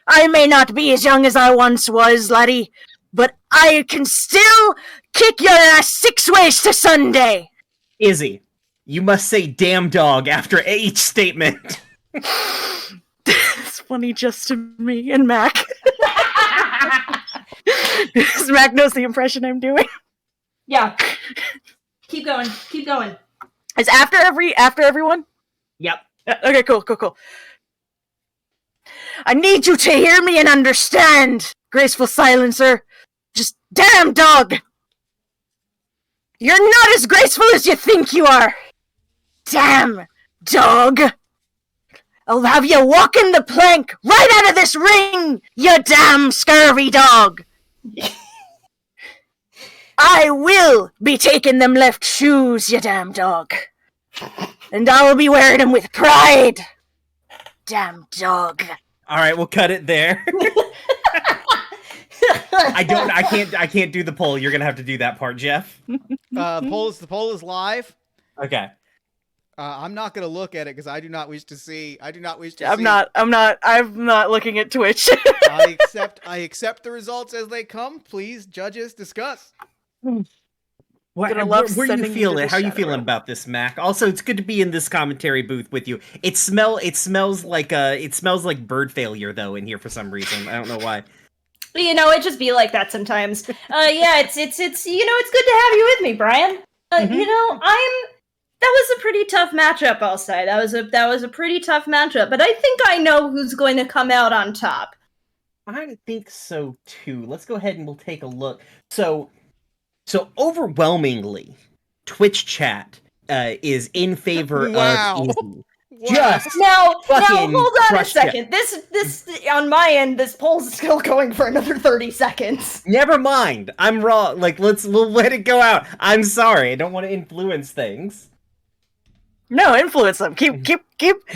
I may not be as young as I once was, laddie, but I can still kick your ass 6 ways to Sunday. Izzy, you must say damn dog after each statement. It's funny just to me and Mac. Mac knows the impression I'm doing. Yeah. Keep going. Is after everyone? Yep. Okay, cool. I need you to hear me and understand, graceful silencer. Just damn dog. You're not as graceful as you think you are. Damn dog. I'll have you walking the plank right out of this ring, you damn scurvy dog. I will be taking them left shoes, you damn dog. And I'll be wearing them with pride. Damn dog. All right, we'll cut it there. I can't do the poll. You're gonna have to do that part, Jeff. The poll is live. Okay. I'm not gonna look at it because I do not wish to see. I'm not looking at Twitch. I accept the results as they come. Please, judges, discuss. Where you feeling? How are you feeling about this, Mac? Also, it's good to be in this commentary booth with you. It smells like bird failure though in here for some reason. I don't know why. It just be like that sometimes. Yeah, it's good to have you with me, Brian. was a pretty tough matchup, I'll say. That was a pretty tough matchup, but I think I know who's going to come out on top. I think so too. Let's go ahead and we'll take a look. So overwhelmingly, Twitch chat is in favor Wow. of Izzy. Wow. Just Now fucking hold on a crushed second. This on my end, this poll's still going for another 30 seconds. Never mind. I'm wrong. Like we'll let it go out. I'm sorry. I don't want to influence things. No, influence them. Keep.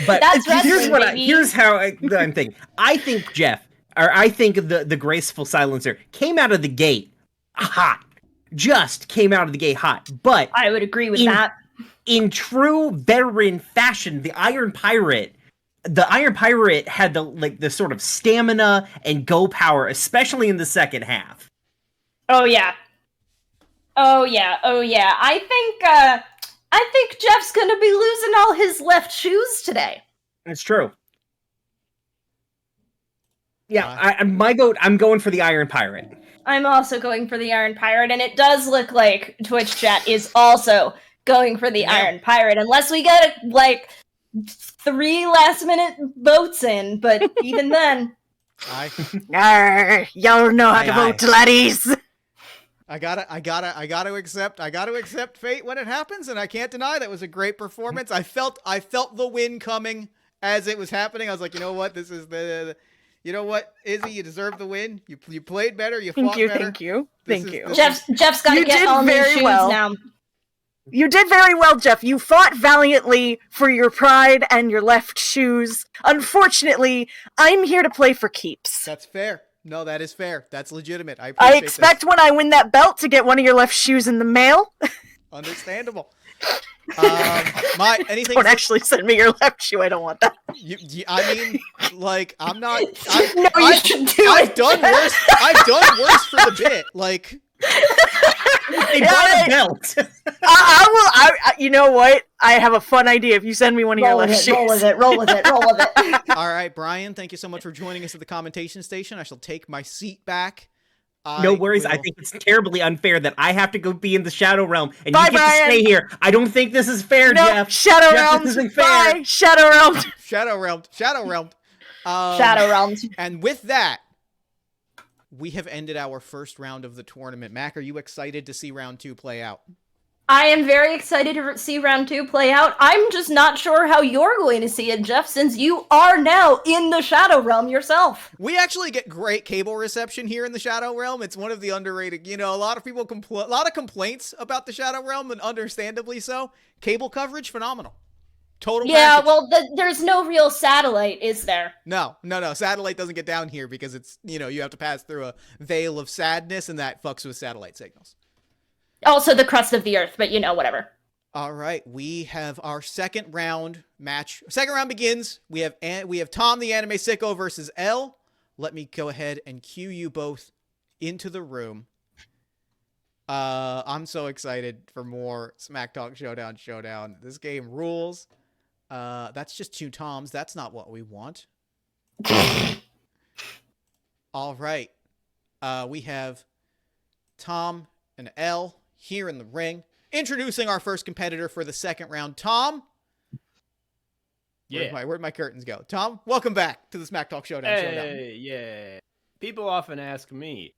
But That's here's wrestling, baby. here's how I'm thinking. I think Jeff, or I think the graceful silencer came out of the gate hot. Just came out of the gate hot. But I would agree with that. in true veteran fashion, the Iron Pirate had the sort of stamina and go power, especially in the second half. Oh yeah. I think Jeff's gonna be losing all his left shoes today. It's true. Yeah, my vote. I'm going for the Iron Pirate. I'm also going for the Iron Pirate, and it does look like Twitch chat is also going for the Iron Pirate, unless we get like 3 last-minute votes in. But even then, Y'all know how to vote, laddies. I gotta accept fate when it happens, and I can't deny that was a great performance. I felt the win coming as it was happening. I was like, you know what, this is you know what, Izzy, you deserve the win. You played better. You fought better. Thank you. Jeff's got to get all new shoes now. You did very well, Jeff. You fought valiantly for your pride and your left shoes. Unfortunately, I'm here to play for keeps. That's fair. No, that is fair. That's legitimate. I expect when I win that belt to get one of your left shoes in the mail. Understandable. Anything? Don't actually send me your left shoe. I don't want that. I mean, like, I'm not. I've done worse. I've done worse for the bit. Like, they bought a belt. I will. You know what? I have a fun idea. If you send me one of your left shoes, roll with it. All right, Brian. Thank you so much for joining us at the commentation station. I shall take my seat back. No worries. I think it's terribly unfair that I have to go be in the Shadow Realm and Bye, you get Brian. to stay here. I don't think this is fair, no, Jeff. Shadow Jeff, Realm. This isn't fair. Bye, Shadow Realm. Shadow Realm. Shadow Realm. And with that, we have ended our first round of the tournament. Mac, are you excited to see round 2 play out? I am very excited to see round 2 play out. I'm just not sure how you're going to see it, Jeff, since you are now in the Shadow Realm yourself. We actually get great cable reception here in the Shadow Realm. It's one of the underrated, a lot of people a lot of complaints about the Shadow Realm, and understandably so. Cable coverage, phenomenal. Total package. Well, there's no real satellite, is there? No. Satellite doesn't get down here because it's, you have to pass through a veil of sadness, and that fucks with satellite signals. Also the crust of the earth, but whatever. All right, we have our second round match. Second round begins. We have Tom the Anime Sicko versus L. Let me go ahead and cue you both into the room. I'm so excited for more Smacktalk Showdown. This game rules. That's just 2 Toms. That's not what we want. All right. We have Tom and L here in the ring. Introducing our first competitor for the second round, Tom. Yeah. Where'd my curtains go? Tom, welcome back to the Smacktalk Showdown. Yeah. People often ask me.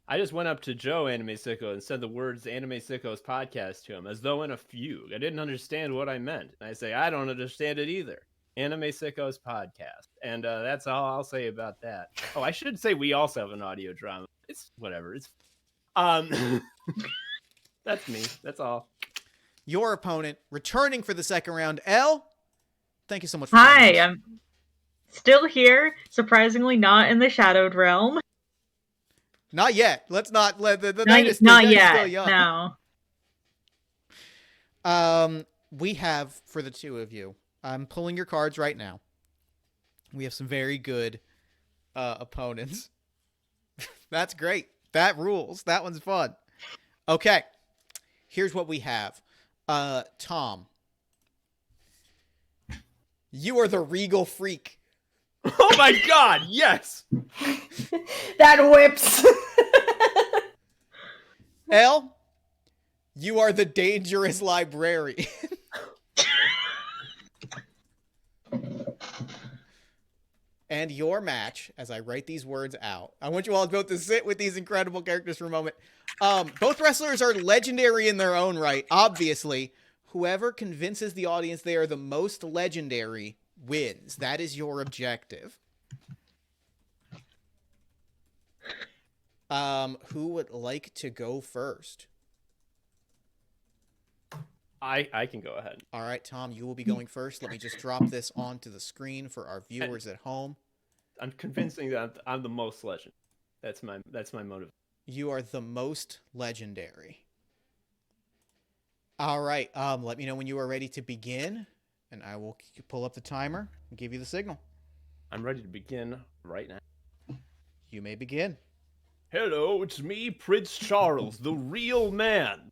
I just went up to Joe Anime Sicko and said the words Anime Sicko's podcast to him as though in a fugue. I didn't understand what I meant. And I say, I don't understand it either. Anime Sicko's podcast. And that's all I'll say about that. Oh, I should say we also have an audio drama. It's whatever. It's that's me. That's all. Your opponent returning for the second round, L. Thank you so much for Hi, joining us. I'm still here. Surprisingly, not in the Shadowed Realm. Not yet. Let's not let the Not, night is not still yet. young. No. We have for the 2 of you. I'm pulling your cards right now. We have some very good opponents. That's great. That rules. That one's fun. Okay. Here's what we have. Tom. You are the regal freak. Oh my god, yes! That whips. L, you are the dangerous librarian. And your match, as I write these words out, I want you all both to sit with these incredible characters for a moment. Both wrestlers are legendary in their own right, obviously. Whoever convinces the audience they are the most legendary wins. That is your objective. Who would like to go first? I can go ahead. All right, Tom, you will be going first. Let me just drop this onto the screen for our viewers at home. I'm convincing that I'm the most legend. That's my motive. You are the most legendary. All right, let me know when you are ready to begin, and I will pull up the timer and give you the signal. I'm ready to begin right now. You may begin. Hello, it's me, Prince Charles, the real man.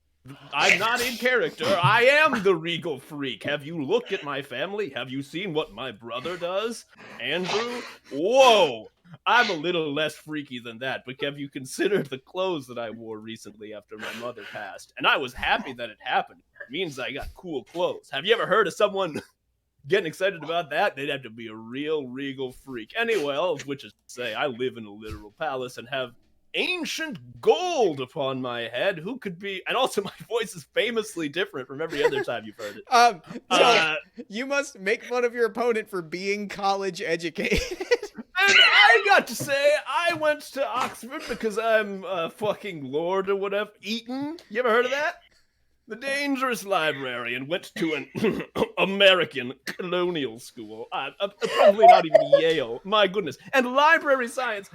I'm not in character. I am the regal freak. Have you looked at my family? Have you seen what my brother does? Andrew? Whoa! I'm a little less freaky than that, but have you considered the clothes that I wore recently after my mother passed? And I was happy that it happened. It means I got cool clothes. Have you ever heard of someone getting excited about that? They'd have to be a real regal freak. Anyway, all of which is to say, I live in a literal palace and have ancient gold upon my head. Who could be? And also, my voice is famously different from every other time you've heard it. So you must make fun of your opponent for being college educated. And I got to say, I went to Oxford because I'm a fucking lord or whatever. Eton? You ever heard of that? The dangerous librarian went to an American colonial school. Probably not even Yale. My goodness. And library science.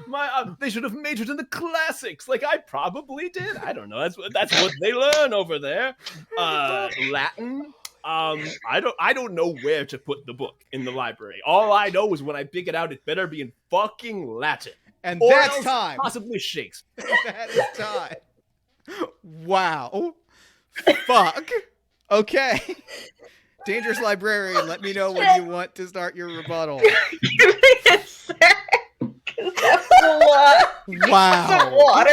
They should have majored in the classics, like I probably did. I don't know. That's what they learn over there. Latin. I don't know where to put the book in the library. All I know is when I pick it out, it better be in fucking Latin. And or that's else time. Possibly Shakespeare. That is time. Wow. Fuck. Okay. Dangerous librarian, let me know when you want to start your rebuttal. Give me a sec. That's a lot. Wow. Of water.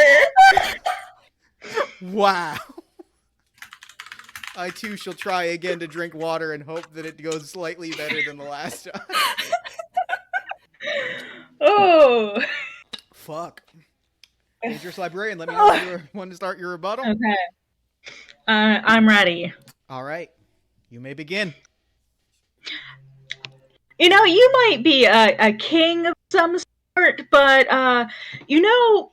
Wow. I too shall try again to drink water and hope that it goes slightly better than the last time. Oh. Fuck. Dangerous librarian, let me know when you want to start your rebuttal. Okay. I'm ready. All right. You may begin. You know, you might be a king of some sort, but, you know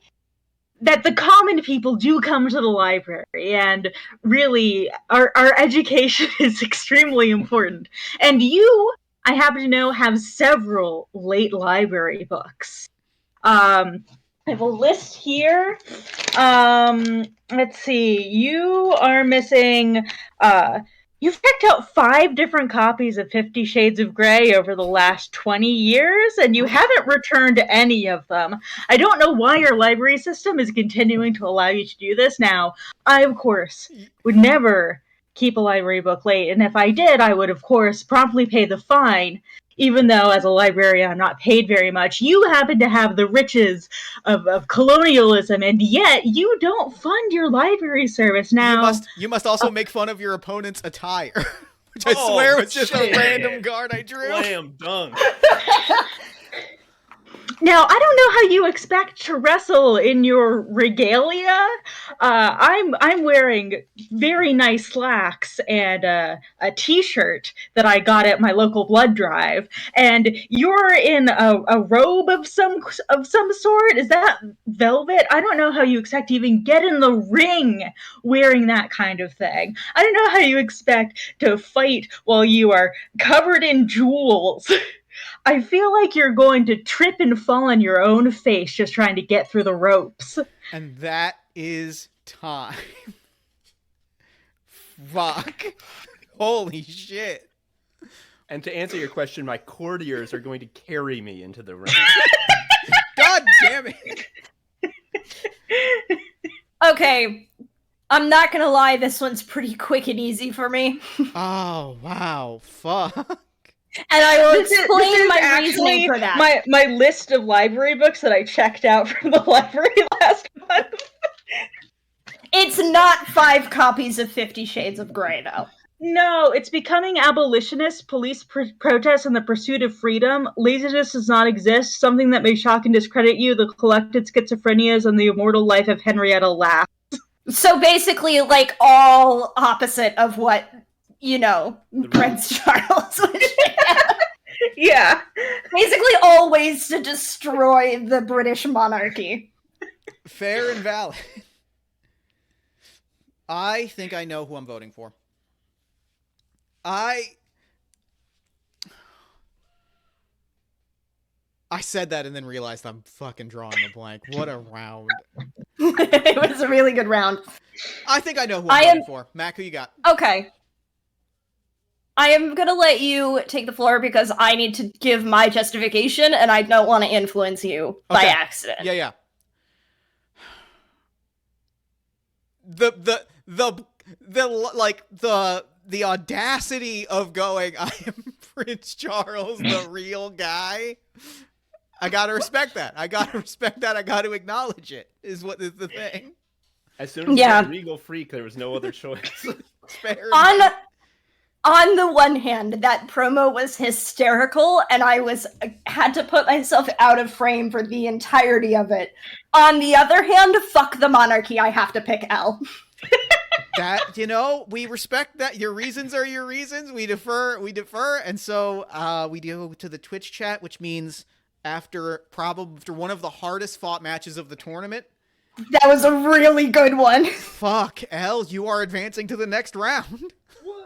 that the common people do come to the library, and really, our education is extremely important. And you, I happen to know, have several late library books. I have a list here. Let's see. You are missing, you've picked out 5 different copies of 50 Shades of Grey over the last 20 years, and you haven't returned any of them. I don't know why your library system is continuing to allow you to do this. Now, I, of course, would never keep a library book late, and if I did, I would, of course, promptly pay the fine. Even though, as a librarian, I'm not paid very much, you happen to have the riches of colonialism, and yet you don't fund your library service. Now, you must also make fun of your opponent's attire, which I swear was just a random card I drew. Slam dunk. Now, I don't know how you expect to wrestle in your regalia. I'm wearing very nice slacks and a t-shirt that I got at my local blood drive, and you're in a robe of some sort. Is that velvet? I don't know how you expect to even get in the ring wearing that kind of thing. I don't know how you expect to fight while you are covered in jewels. I feel like you're going to trip and fall on your own face just trying to get through the ropes. And that is time. Fuck. Holy shit. And to answer your question, my courtiers are going to carry me into the ring. God damn it. Okay. I'm not gonna lie, this one's pretty quick and easy for me. Oh, wow. Fuck. And I will This explain is my reasoning for that. My list of library books that I checked out from the library last month. It's not 5 copies of 50 Shades of Grey, though. No, it's becoming abolitionist, police protests, and the pursuit of freedom. Laziness does not exist, something that may shock and discredit you, the collected schizophrenias, and the immortal life of Henrietta Lacks. So basically, like, all opposite of what, Prince Charles would have. Yeah. Basically all ways to destroy the British monarchy. Fair and valid. I think I know who I'm voting for. I said that and then realized I'm fucking drawing a blank. What a round. It was a really good round. I think I know who I'm voting for. Mac, who you got? Okay. I am going to let you take the floor because I need to give my justification and I don't want to influence you by accident. Yeah. The audacity of going, I am Prince Charles, the real guy. I gotta respect that. I gotta acknowledge it, is what is the thing. As soon as you got Regal Freak, there was no other choice. Fair on the one hand, that promo was hysterical, and I had to put myself out of frame for the entirety of it. On the other hand, fuck the monarchy, I have to pick L. That, we respect that. Your reasons are your reasons. We defer, and so we go to the Twitch chat, which means after one of the hardest fought matches of the tournament. That was a really good one. Fuck, L, you are advancing to the next round.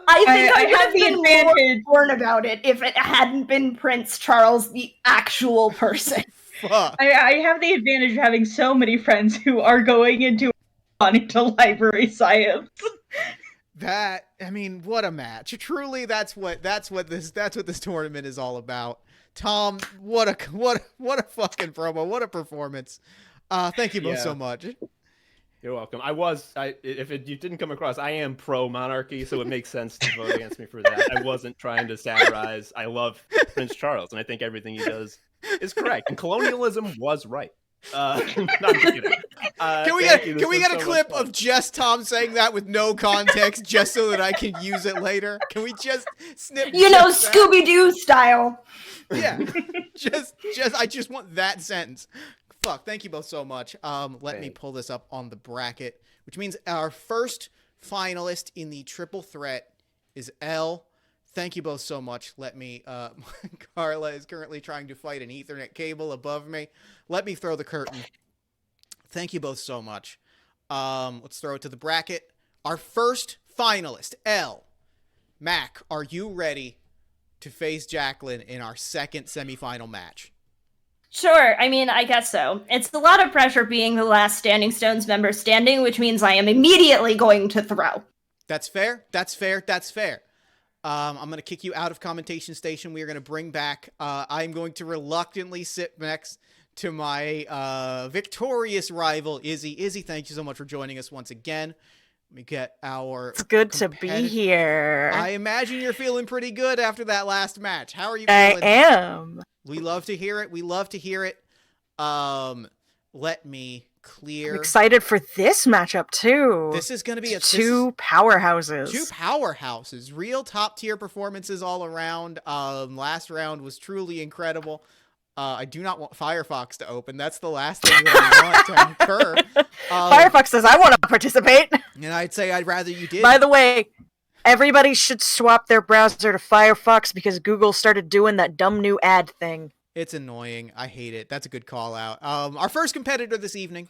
I think I would have been more torn about it if it hadn't been Prince Charles, the actual person. Fuck. I have the advantage of having so many friends who are going into library science. What a match. Truly, that's what this tournament is all about. Tom, what a fucking promo. What a performance. Thank you both so much. You're welcome. If you didn't come across, I am pro-monarchy, so it makes sense to vote against me for that. I wasn't trying to satirize. I love Prince Charles, and I think everything he does is correct. And colonialism was right. Not kidding. Can we get a clip of just Tom saying that with no context, just so that I can use it later? Can we just snip? Scooby-Doo style. Yeah, I just want that sentence. Fuck, thank you both so much. Let me pull this up on the bracket, which means our first finalist in the triple threat is L. Thank you both so much. Let me, Carla is currently trying to fight an Ethernet cable above me. Let me throw the curtain. Thank you both so much. Let's throw it to the bracket. Our first finalist, L. Mac, are you ready to face Jacqueline in our second semifinal match? Sure, I guess so. It's a lot of pressure being the last Standing Stones member standing, which means I am immediately going to throw. That's fair. I'm going to kick you out of commentation station. We are going to bring back, I'm going to reluctantly sit next to my victorious rival, Izzy. Izzy, thank you so much for joining us once again. Let me get our... It's good to be here. I imagine you're feeling pretty good after that last match. How are you feeling? I am. We love to hear it. Let me clear... I'm excited for this matchup, too. This is going to be two powerhouses. Real top-tier performances all around. Last round was truly incredible. I do not want Firefox to open. That's the last thing that I want to occur. Firefox says, I want to participate. And I'd say I'd rather you did. By the way, everybody should swap their browser to Firefox because Google started doing that dumb new ad thing. It's annoying. I hate it. That's a good call out. Our first competitor this evening,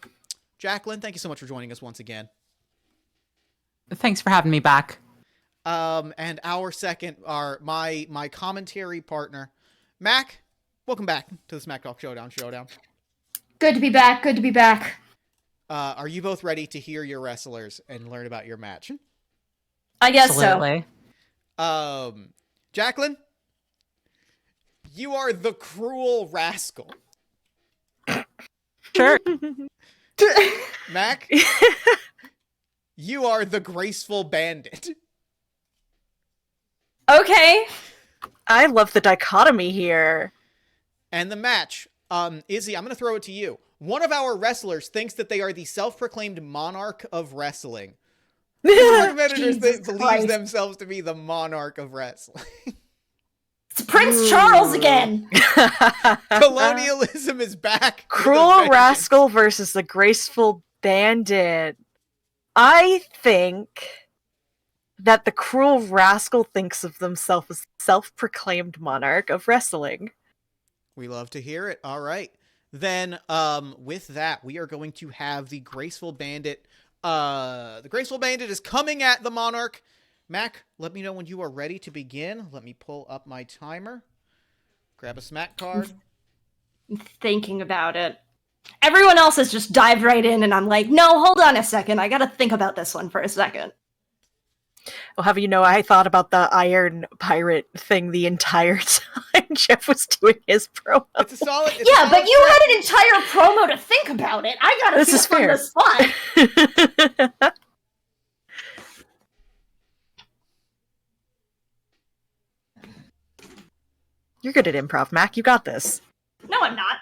Jacqueline, thank you so much for joining us once again. Thanks for having me back. And our second, my commentary partner, Mac. Welcome back to the Smacktalk Showdown. Good to be back. Are you both ready to hear your wrestlers and learn about your match? I guess Absolutely. so. Jacqueline, you are the cruel rascal. Sure. Mac, you are the graceful bandit. Okay. I love the dichotomy here. And the match, Izzy, I'm going to throw it to you. One of our wrestlers thinks that they are the self-proclaimed monarch of wrestling. competitors Jesus that believe Christ. themselves to be the monarch of wrestling. It's Prince Charles again. Colonialism is back. with a Cruel vengeance. Rascal versus the Graceful Bandit. I think that the Cruel Rascal thinks of themselves as self-proclaimed monarch of wrestling. We love to hear it. All right. Then, with that, we are going to have the Graceful Bandit. The Graceful Bandit is coming at the Monarch. Mac, let me know when you are ready to begin. Let me pull up my timer. Grab a smack card. Thinking about it. Everyone else has just dived right in, and I'm like, no, hold on a second. I gotta think about this one for a second. Well, have you know, I thought about the Iron Pirate thing the entire time Jeff was doing his promo. It's a solid. Yeah, but you had an entire promo to think about it. I gotta This feel is from fair. the spot. You're good at improv, Mac. You got this. No, I'm not.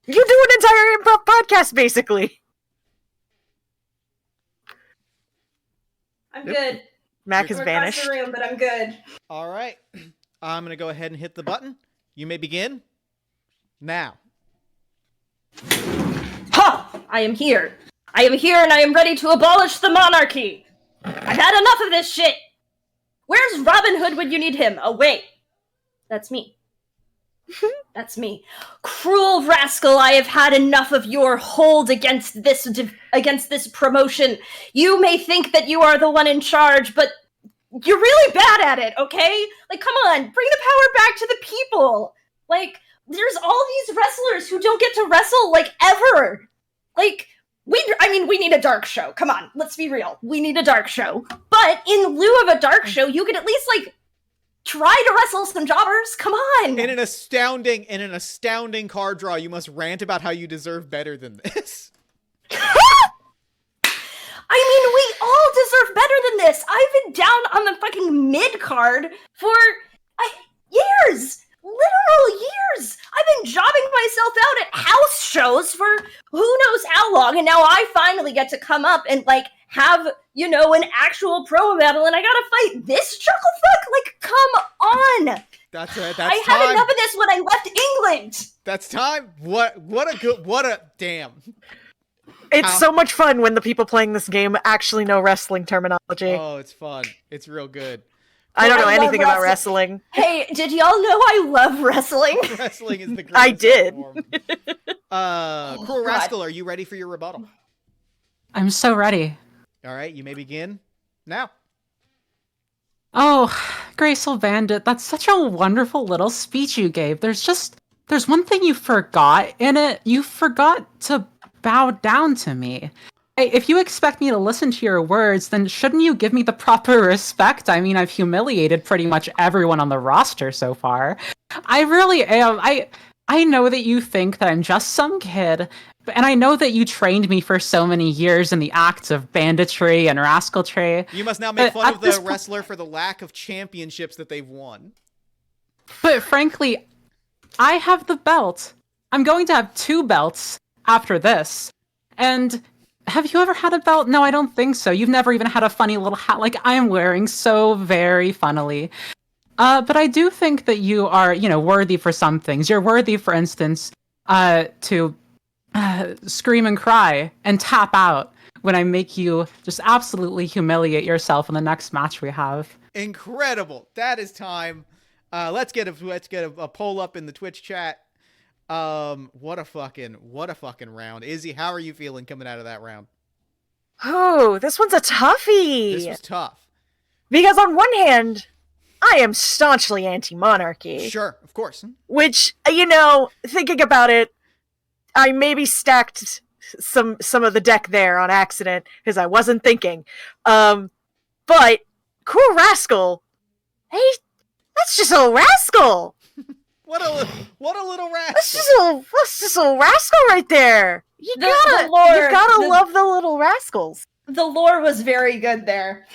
You do an entire improv podcast, basically. I'm good. Mac has We're across vanished. the room, but I'm good. All right. I'm going to go ahead and hit the button. You may begin now. Ha! I am here. I am here and I am ready to abolish the monarchy. I've had enough of this shit. Where's Robin Hood when you need him? Oh, wait. That's me. That's me. Cruel rascal, I have had enough of your hold against this promotion. You may think that you are the one in charge, but you're really bad at it, okay? Like, come on, bring the power back to the people. Like, there's all these wrestlers who don't get to wrestle, like, ever. Like, we need a dark show. Come on, let's be real. We need a dark show. But in lieu of a dark show, you could at least, like, try to wrestle some jobbers. Come on. In an astounding card draw, you must rant about how you deserve better than this. I mean, we all deserve better than this. I've been down on the fucking mid card for years. Literal years. I've been jobbing myself out at house shows for who knows how long, and now I finally get to come up and, like, have, you know, an actual promo battle, and I gotta fight this chucklefuck? Like, come on! That's I had enough of this when I left England! That's time. Damn. It's so much fun when the people playing this game actually know wrestling terminology. Oh, it's fun. It's real good. I don't know I love anything about wrestling. Hey, did y'all know I love wrestling? Wrestling is the greatest. I did. Cruel Rascal, are you ready for your rebuttal? I'm so ready. All right, you may begin now. Oh, Graceful Bandit, that's such a wonderful little speech you gave. There's one thing you forgot in it. You forgot to bow down to me. Hey, if you expect me to listen to your words, then shouldn't you give me the proper respect? I mean, I've humiliated pretty much everyone on the roster so far. I really am. I know that you think that I'm just some kid, and I know that you trained me for so many years in the acts of banditry and rascalry. You must now make fun of the wrestler for the lack of championships that they've won. But frankly, I have the belt. I'm going to have 2 belts after this. And have you ever had a belt? No, I don't think so. You've never even had a funny little hat like I'm wearing so very funnily. But I do think that you are, worthy for some things. You're worthy, for instance, to scream and cry and tap out when I make you just absolutely humiliate yourself in the next match we have. Incredible. That is time. Let's get a poll up in the Twitch chat. What a fucking round. Izzy, how are you feeling coming out of that round? Oh, this one's a toughie. This was tough. Because on one hand, I am staunchly anti-monarchy. Sure, of course. Which, thinking about it, I maybe stacked some of the deck there on accident because I wasn't thinking. But Cruel Rascal, hey, that's just a rascal. What a little rascal. That's just a rascal right there. You gotta love the little rascals. The lore was very good there.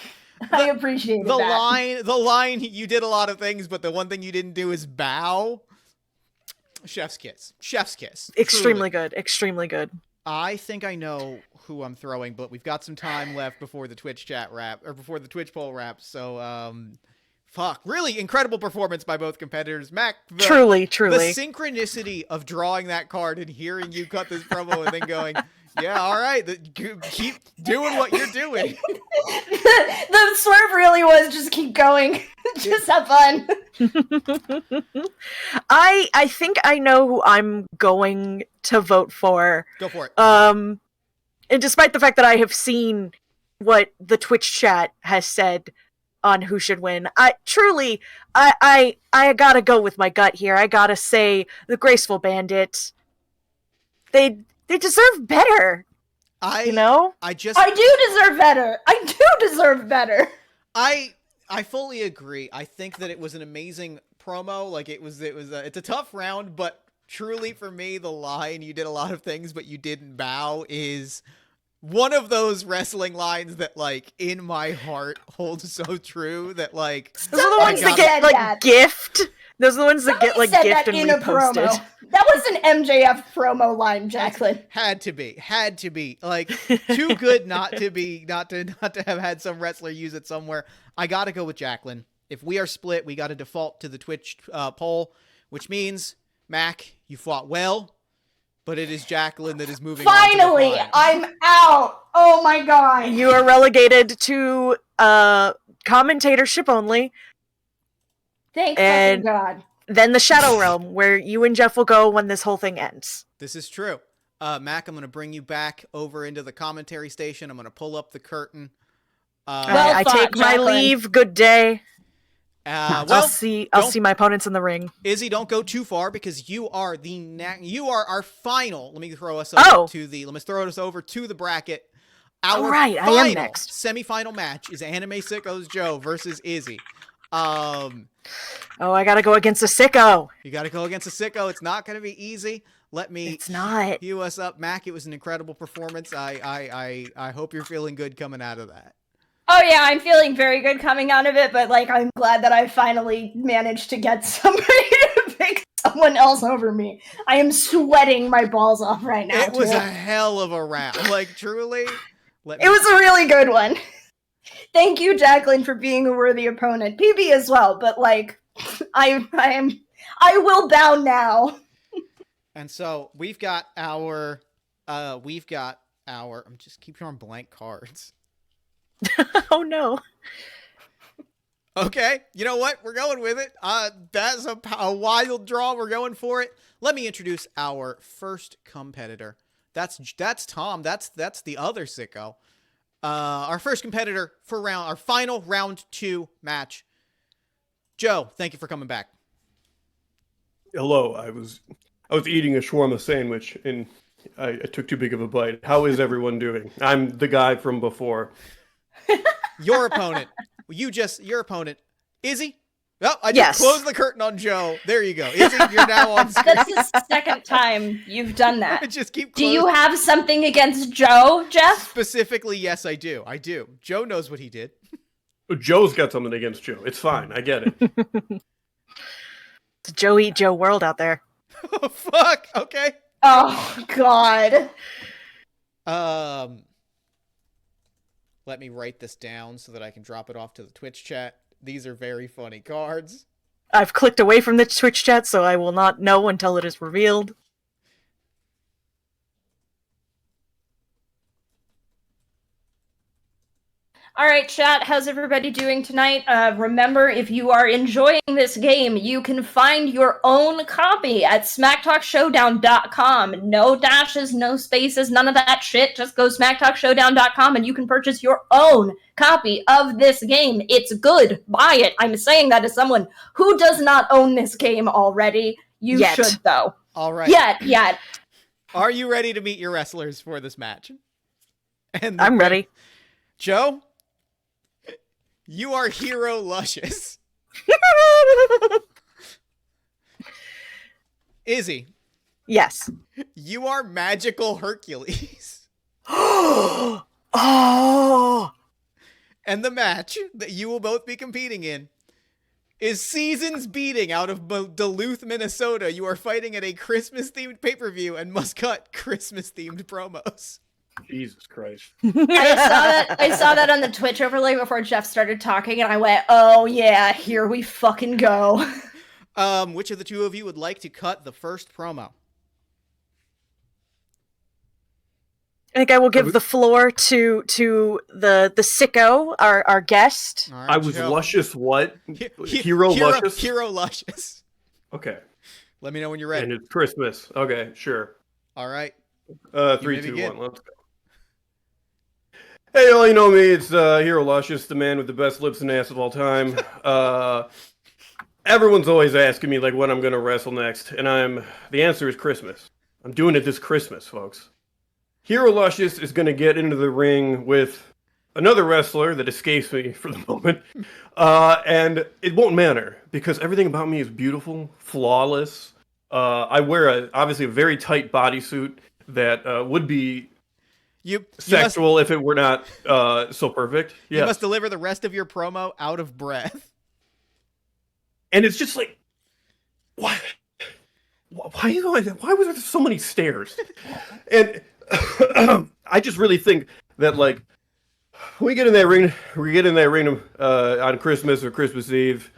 I appreciate that. The line, you did a lot of things, but the one thing you didn't do is bow. Chef's kiss. Extremely good. Extremely good. I think I know who I'm throwing, but we've got some time left before the Twitch chat wrap, or before the Twitch poll wraps. So, fuck. Really incredible performance by both competitors. Mac, Truly. the synchronicity of drawing that card and hearing you cut this promo and then going, yeah, all right, keep doing what you're doing. The swerve really was just keep going. Just have fun. I think I know who I'm going to vote for. Go for it. And despite the fact that I have seen what the Twitch chat has said on who should win, I gotta go with my gut here. I gotta say the Graceful Bandit. They deserve better. I do deserve better. I do deserve better. I fully agree. I think that it was an amazing promo. Like it's a tough round, but truly for me, the line "you did a lot of things, but you didn't bow" is one of those wrestling lines that, like, in my heart holds so true that, like, those are the ones that get like gift. Those are the ones that get like gift and reposted. That was an MJF promo line, Jacqueline. Had to be. Like, too good not to have had some wrestler use it somewhere. I gotta go with Jacqueline. If we are split, we gotta default to the Twitch poll, which means, Mac, you fought well, but it is Jacqueline that is moving on to the Finally, I'm out. Oh my god. You are relegated to commentatorship only. Thank fucking God. Then the Shadow Realm, where you and Jeff will go when this whole thing ends. This is true. Mac, I'm going to bring you back over into the commentary station. I'm going to pull up the curtain. I take my leave. Good day. I'll see my opponents in the ring. Izzy, don't go too far because you are our final. Let me throw us over to the bracket. Our I am next. Semifinal match is Anime Sickos Joe versus Izzy. I gotta go against a sicko. You gotta go against a sicko. It's not gonna be easy. It's not. Cue us up, Mac. It was an incredible performance. I hope you're feeling good coming out of that. Oh yeah, I'm feeling very good coming out of it, but like I'm glad that I finally managed to get somebody to pick someone else over me. I am sweating my balls off right now. It was a hell of a round. Like, truly. It was a really good one. Thank you, Jacqueline, for being a worthy opponent. PB as well, but like, I will bow now. And so we've got our, I'm just keep drawing blank cards. Oh no. Okay, you know what? We're going with it. That's a wild draw. We're going for it. Let me introduce our first competitor. That's Tom. That's the other sicko. Our first competitor for our final round 2 match. Joe, thank you for coming back. Hello, I was eating a shawarma sandwich and I took too big of a bite. How is everyone doing? I'm the guy from before. Your opponent. Your opponent. Izzy? Oh, I just closed the curtain on Joe. There you go. Izzy, you're now on screen. That's the second time you've done that. Just keep closing. Do you have something against Joe, Jeff? Specifically, yes, I do. Joe knows what he did. Joe's got something against Joe. It's fine. I get it. It's a Joe Eat Joe world out there. Oh, fuck. Okay. Oh, God. Let me write this down so that I can drop it off to the Twitch chat. These are very funny cards. I've clicked away from the Twitch chat, so I will not know until it is revealed. All right, chat, how's everybody doing tonight? Remember, if you are enjoying this game, you can find your own copy at smacktalkshowdown.com. No dashes, no spaces, none of that shit. Just go smacktalkshowdown.com and you can purchase your own copy of this game. It's good. Buy it. I'm saying that as someone who does not own this game already. You should, though. All right. Yet. Are you ready to meet your wrestlers for this match? I'm ready. Joe? You are Hero Luscious. Izzy. Yes. You are Magical Hercules. Oh! And the match that you will both be competing in is Seasons Beating out of Duluth, Minnesota. You are fighting at a Christmas-themed pay-per-view and must cut Christmas-themed promos. Jesus Christ. I saw that on the Twitch overlay before Jeff started talking, and I went, "Oh yeah, here we fucking go." Which of the two of you would like to cut the first promo? I think I will give the floor to the sicko, our guest. All right, I was Joe. Luscious what? Hero Luscious? Hero Luscious. Okay. Let me know when you're ready. And it's Christmas. Okay, sure. All right. 3, 2, 1, let's go. Hey, all, you know me, it's Hero Luscious, the man with the best lips and ass of all time. Everyone's always asking me, like, when I'm going to wrestle next, and the answer is Christmas. I'm doing it this Christmas, folks. Hero Luscious is going to get into the ring with another wrestler that escapes me for the moment, and it won't matter, because everything about me is beautiful, flawless. I wear, obviously, a very tight bodysuit that would be sexual if it were not so perfect. Yes. You must deliver the rest of your promo out of breath. And it's just like, why was there so many stairs? And I just really think that, like, when we get in that ring on Christmas or Christmas Eve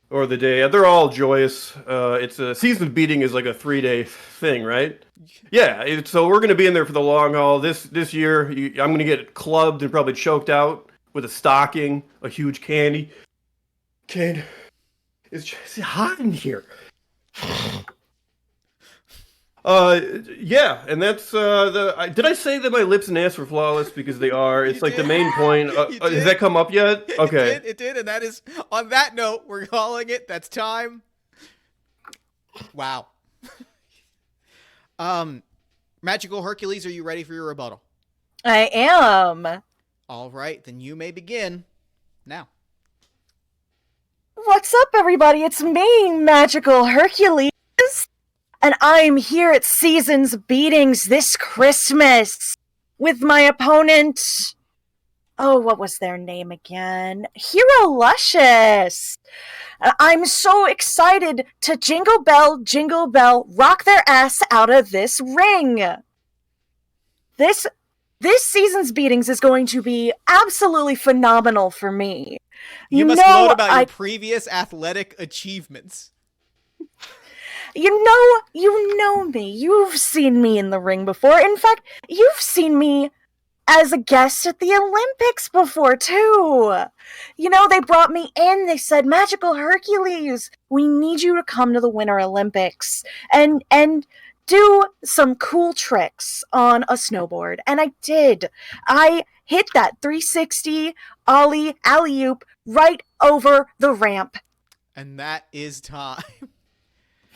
or the day, they're all joyous. It's a season beating is like a 3-day thing, right? Yeah, so we're going to be in there for the long haul. This year, I'm going to get clubbed and probably choked out with a stocking, a huge candy. Kane, it's just hot in here. Yeah, and that's did I say that my lips and ass were flawless? Because they are. It's like the main point. Has that come up yet? Okay. It did, and that is, on that note, we're calling it. That's time. Wow. Magical Hercules, are you ready for your rebuttal? I am. All right, then you may begin now. What's up, everybody? It's me, Magical Hercules. And I'm here at Seasons Beatings this Christmas with my opponent. Oh, what was their name again? Hero Luscious. I'm so excited to jingle bell, rock their ass out of this ring. This Seasons Beatings is going to be absolutely phenomenal for me. You must gloat about your previous athletic achievements. You know me. You've seen me in the ring before. In fact, you've seen me as a guest at the Olympics before, too. You know, they brought me in. They said, Magical Hercules, we need you to come to the Winter Olympics and do some cool tricks on a snowboard. And I did. I hit that 360 ollie alley-oop right over the ramp. And that is time.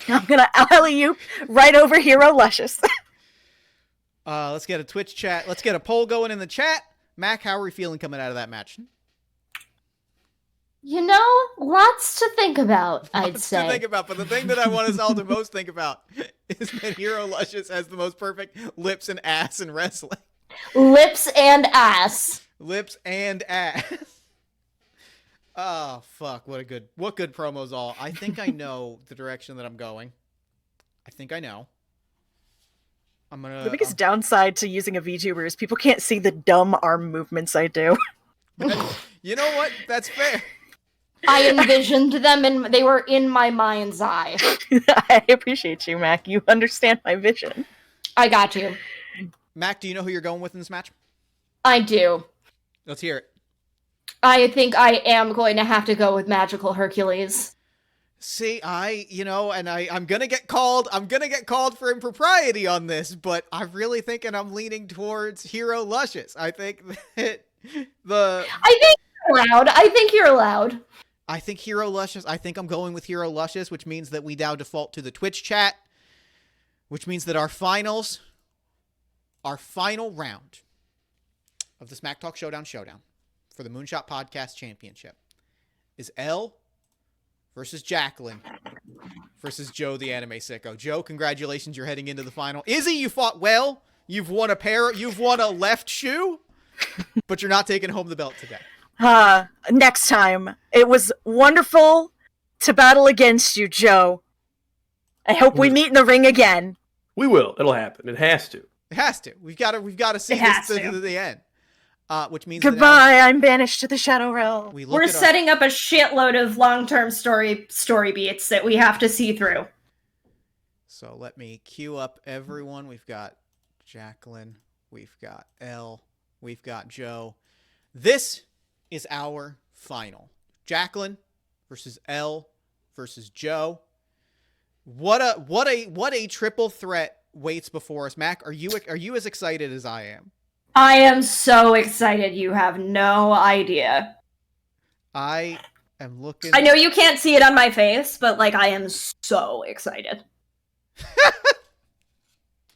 I'm gonna alley-oop right over Hero Luscious. Let's get a Twitch chat. Let's get a poll going in the chat. Mac, how are we feeling coming out of that match? You know, lots to think about, I'd say. Lots to think about, but the thing that I want us all to most think about is that Hero Luscious has the most perfect lips and ass in wrestling. Lips and ass. Lips and ass. Oh, fuck. What good promos all. I think I know the direction that I'm going. I think I know. The biggest downside to using a VTuber is people can't see the dumb arm movements I do. You know what? That's fair. I envisioned them and they were in my mind's eye. I appreciate you, Mac. You understand my vision. I got you. Mac, do you know who you're going with in this match? I do. Let's hear it. I think I am going to have to go with Magical Hercules. See, I'm gonna get called for impropriety on this, but I'm really thinking I'm leaning towards Hero Luscious. I think that I think you're allowed. I think Hero Luscious. I think I'm going with Hero Luscious, which means that we now default to the Twitch chat, which means that our final round of the Smacktalk Showdown for the Moonshot Podcast Championship is L versus Jacqueline versus Joe the Anime Sicko. Joe, congratulations, you're heading into the final. Izzy, you fought well. You've won a left shoe, but you're not taking home the belt today. Next time. It was wonderful to battle against you, Joe. I hope we meet in the ring again. We will. It'll happen. It has to. It has to. We've got to see It has this to. to the end. Which means that Goodbye, I'm banished to the Shadow Realm. We're setting up a shitload of long-term story beats that we have to see through. So let me queue up everyone. We've got Jacqueline. We've got Elle. We've got Joe. This is our final. Jacqueline versus Elle versus Joe. What a triple threat waits before us. Mac, are you as excited as I am? I am so excited. You have no idea. I am looking. I know you can't see it on my face, but like I am so excited.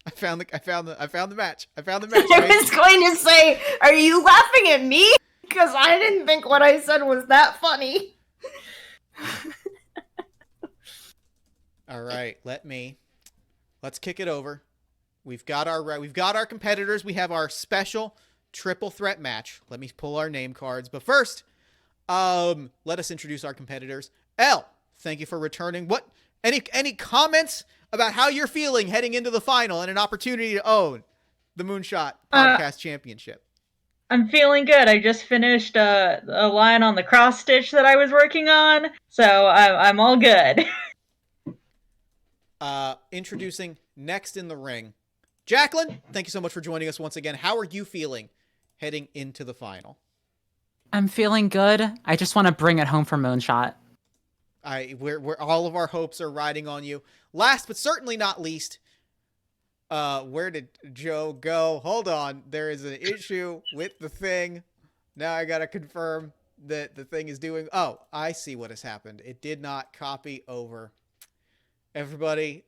I found the match. I found the match. I was going to say, are you laughing at me? Because I didn't think what I said was that funny. All right, let's kick it over. We've got our competitors. We have our special triple threat match. Let me pull our name cards. But first, let us introduce our competitors. Elle, thank you for returning. Any comments about how you're feeling heading into the final and an opportunity to own the Moonshot Podcast Championship? I'm feeling good. I just finished a line on the cross stitch that I was working on, so I'm all good. Introducing next in the ring, Jacqueline, thank you so much for joining us once again. How are you feeling heading into the final? I'm feeling good. I just want to bring it home for Moonshot. We're all of our hopes are riding on you. Last but certainly not least, where did Joe go? Hold on, there is an issue with the thing. Now I gotta confirm that the thing is doing. Oh, I see what has happened. It did not copy over. Everybody,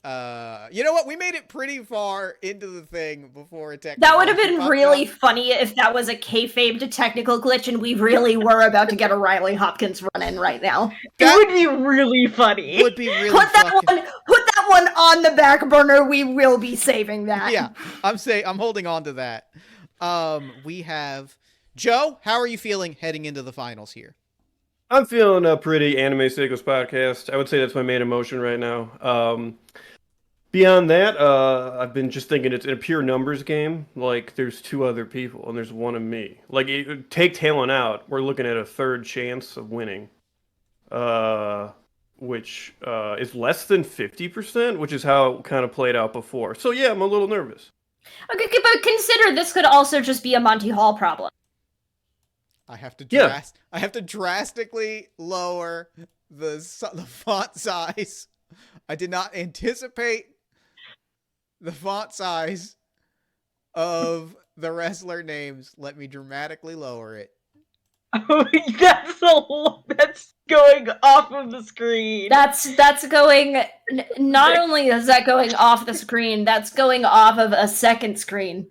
you know what? We made it pretty far into the thing before it technically. That would have been really funny if that was a kayfabe technical glitch and we really were about to get a Riley Hopkins run in right now. It would be really funny. Would be really put that one on the back burner. We will be saving that. Yeah, I'm holding on to that. We have Joe. How are you feeling heading into the finals here? I'm feeling a pretty anime Seikos podcast. I would say that's my main emotion right now. Beyond that, I've been just thinking it's a pure numbers game. Like, there's two other people, and there's one of me. Like, take talent out, we're looking at a third chance of winning. Which is less than 50%, which is how it kind of played out before. So yeah, I'm a little nervous. Okay, but consider this could also just be a Monty Hall problem. I have to drastically lower the font size. I did not anticipate the font size of the wrestler names. Let me dramatically lower it. Oh, that's going off of the screen. That's going. Not only is that going off the screen, that's going off of a second screen.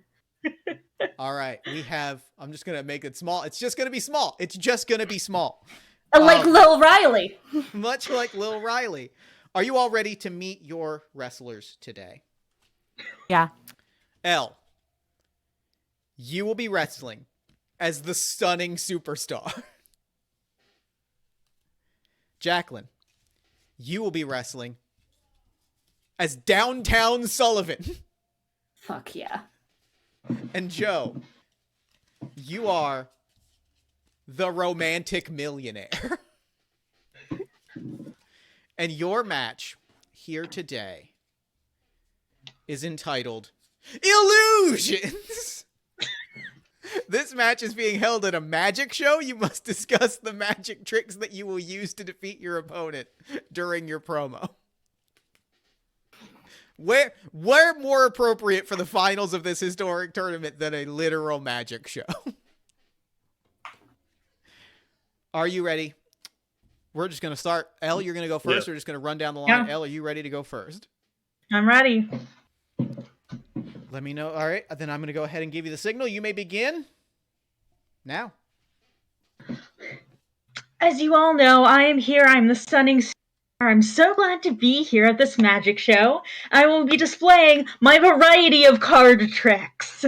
All right, we have. I'm just gonna make it small. It's just gonna be small. Like Lil Riley. Much like Lil Riley. Are you all ready to meet your wrestlers today? Yeah. Elle, you will be wrestling as the stunning superstar. Jacqueline, you will be wrestling as Downtown Sullivan. Fuck yeah. And Joe, you are the romantic millionaire. And your match here today is entitled Illusions. This match is being held at a magic show. You must discuss the magic tricks that you will use to defeat your opponent during your promo. Where more appropriate for the finals of this historic tournament than a literal magic show? Are you ready? We're just going to start. Elle, you're going to go first. Yeah. We're just going to run down the line. Yeah. Elle, are you ready to go first? I'm ready. Let me know. All right. Then I'm going to go ahead and give you the signal. You may begin now. As you all know, I am here. I'm the stunning star. I'm so glad to be here at this magic show. I will be displaying my variety of card tricks.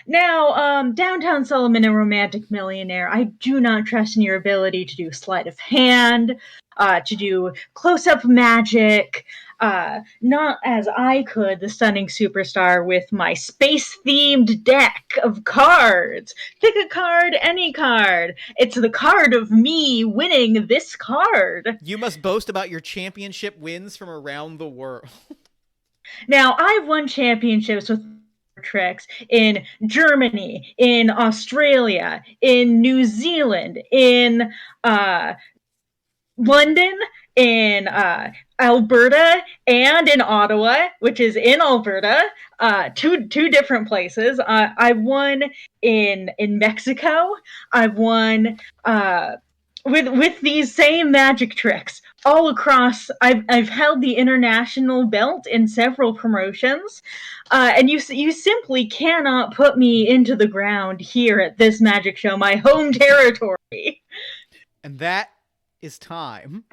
Now, Downtown Solomon and Romantic Millionaire, I do not trust in your ability to do sleight of hand, to do close-up magic, not as I could, the stunning superstar, with my space-themed deck of cards. Pick a card, any card. It's the card of me winning this card. You must boast about your championship wins from around the world. Now, I've won championships with tricks in Germany, in Australia, in New Zealand, in London, in Alberta, and in Ottawa, which is in Alberta. Two different places. I've won in Mexico. I've won with these same magic tricks all across. I've held the international belt in several promotions, and you simply cannot put me into the ground here at this magic show, my home territory. And that is time.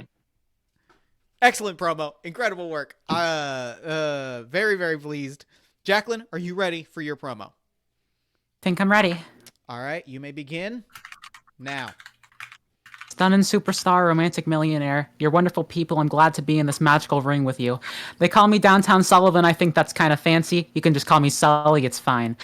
Excellent promo. Incredible work. Very, very pleased. Jacqueline, are you ready for your promo? Think I'm ready. All right, you may begin now. Stunning superstar, romantic millionaire. You're wonderful people. I'm glad to be in this magical ring with you. They call me Downtown Sullivan. I think that's kind of fancy. You can just call me Sully. It's fine.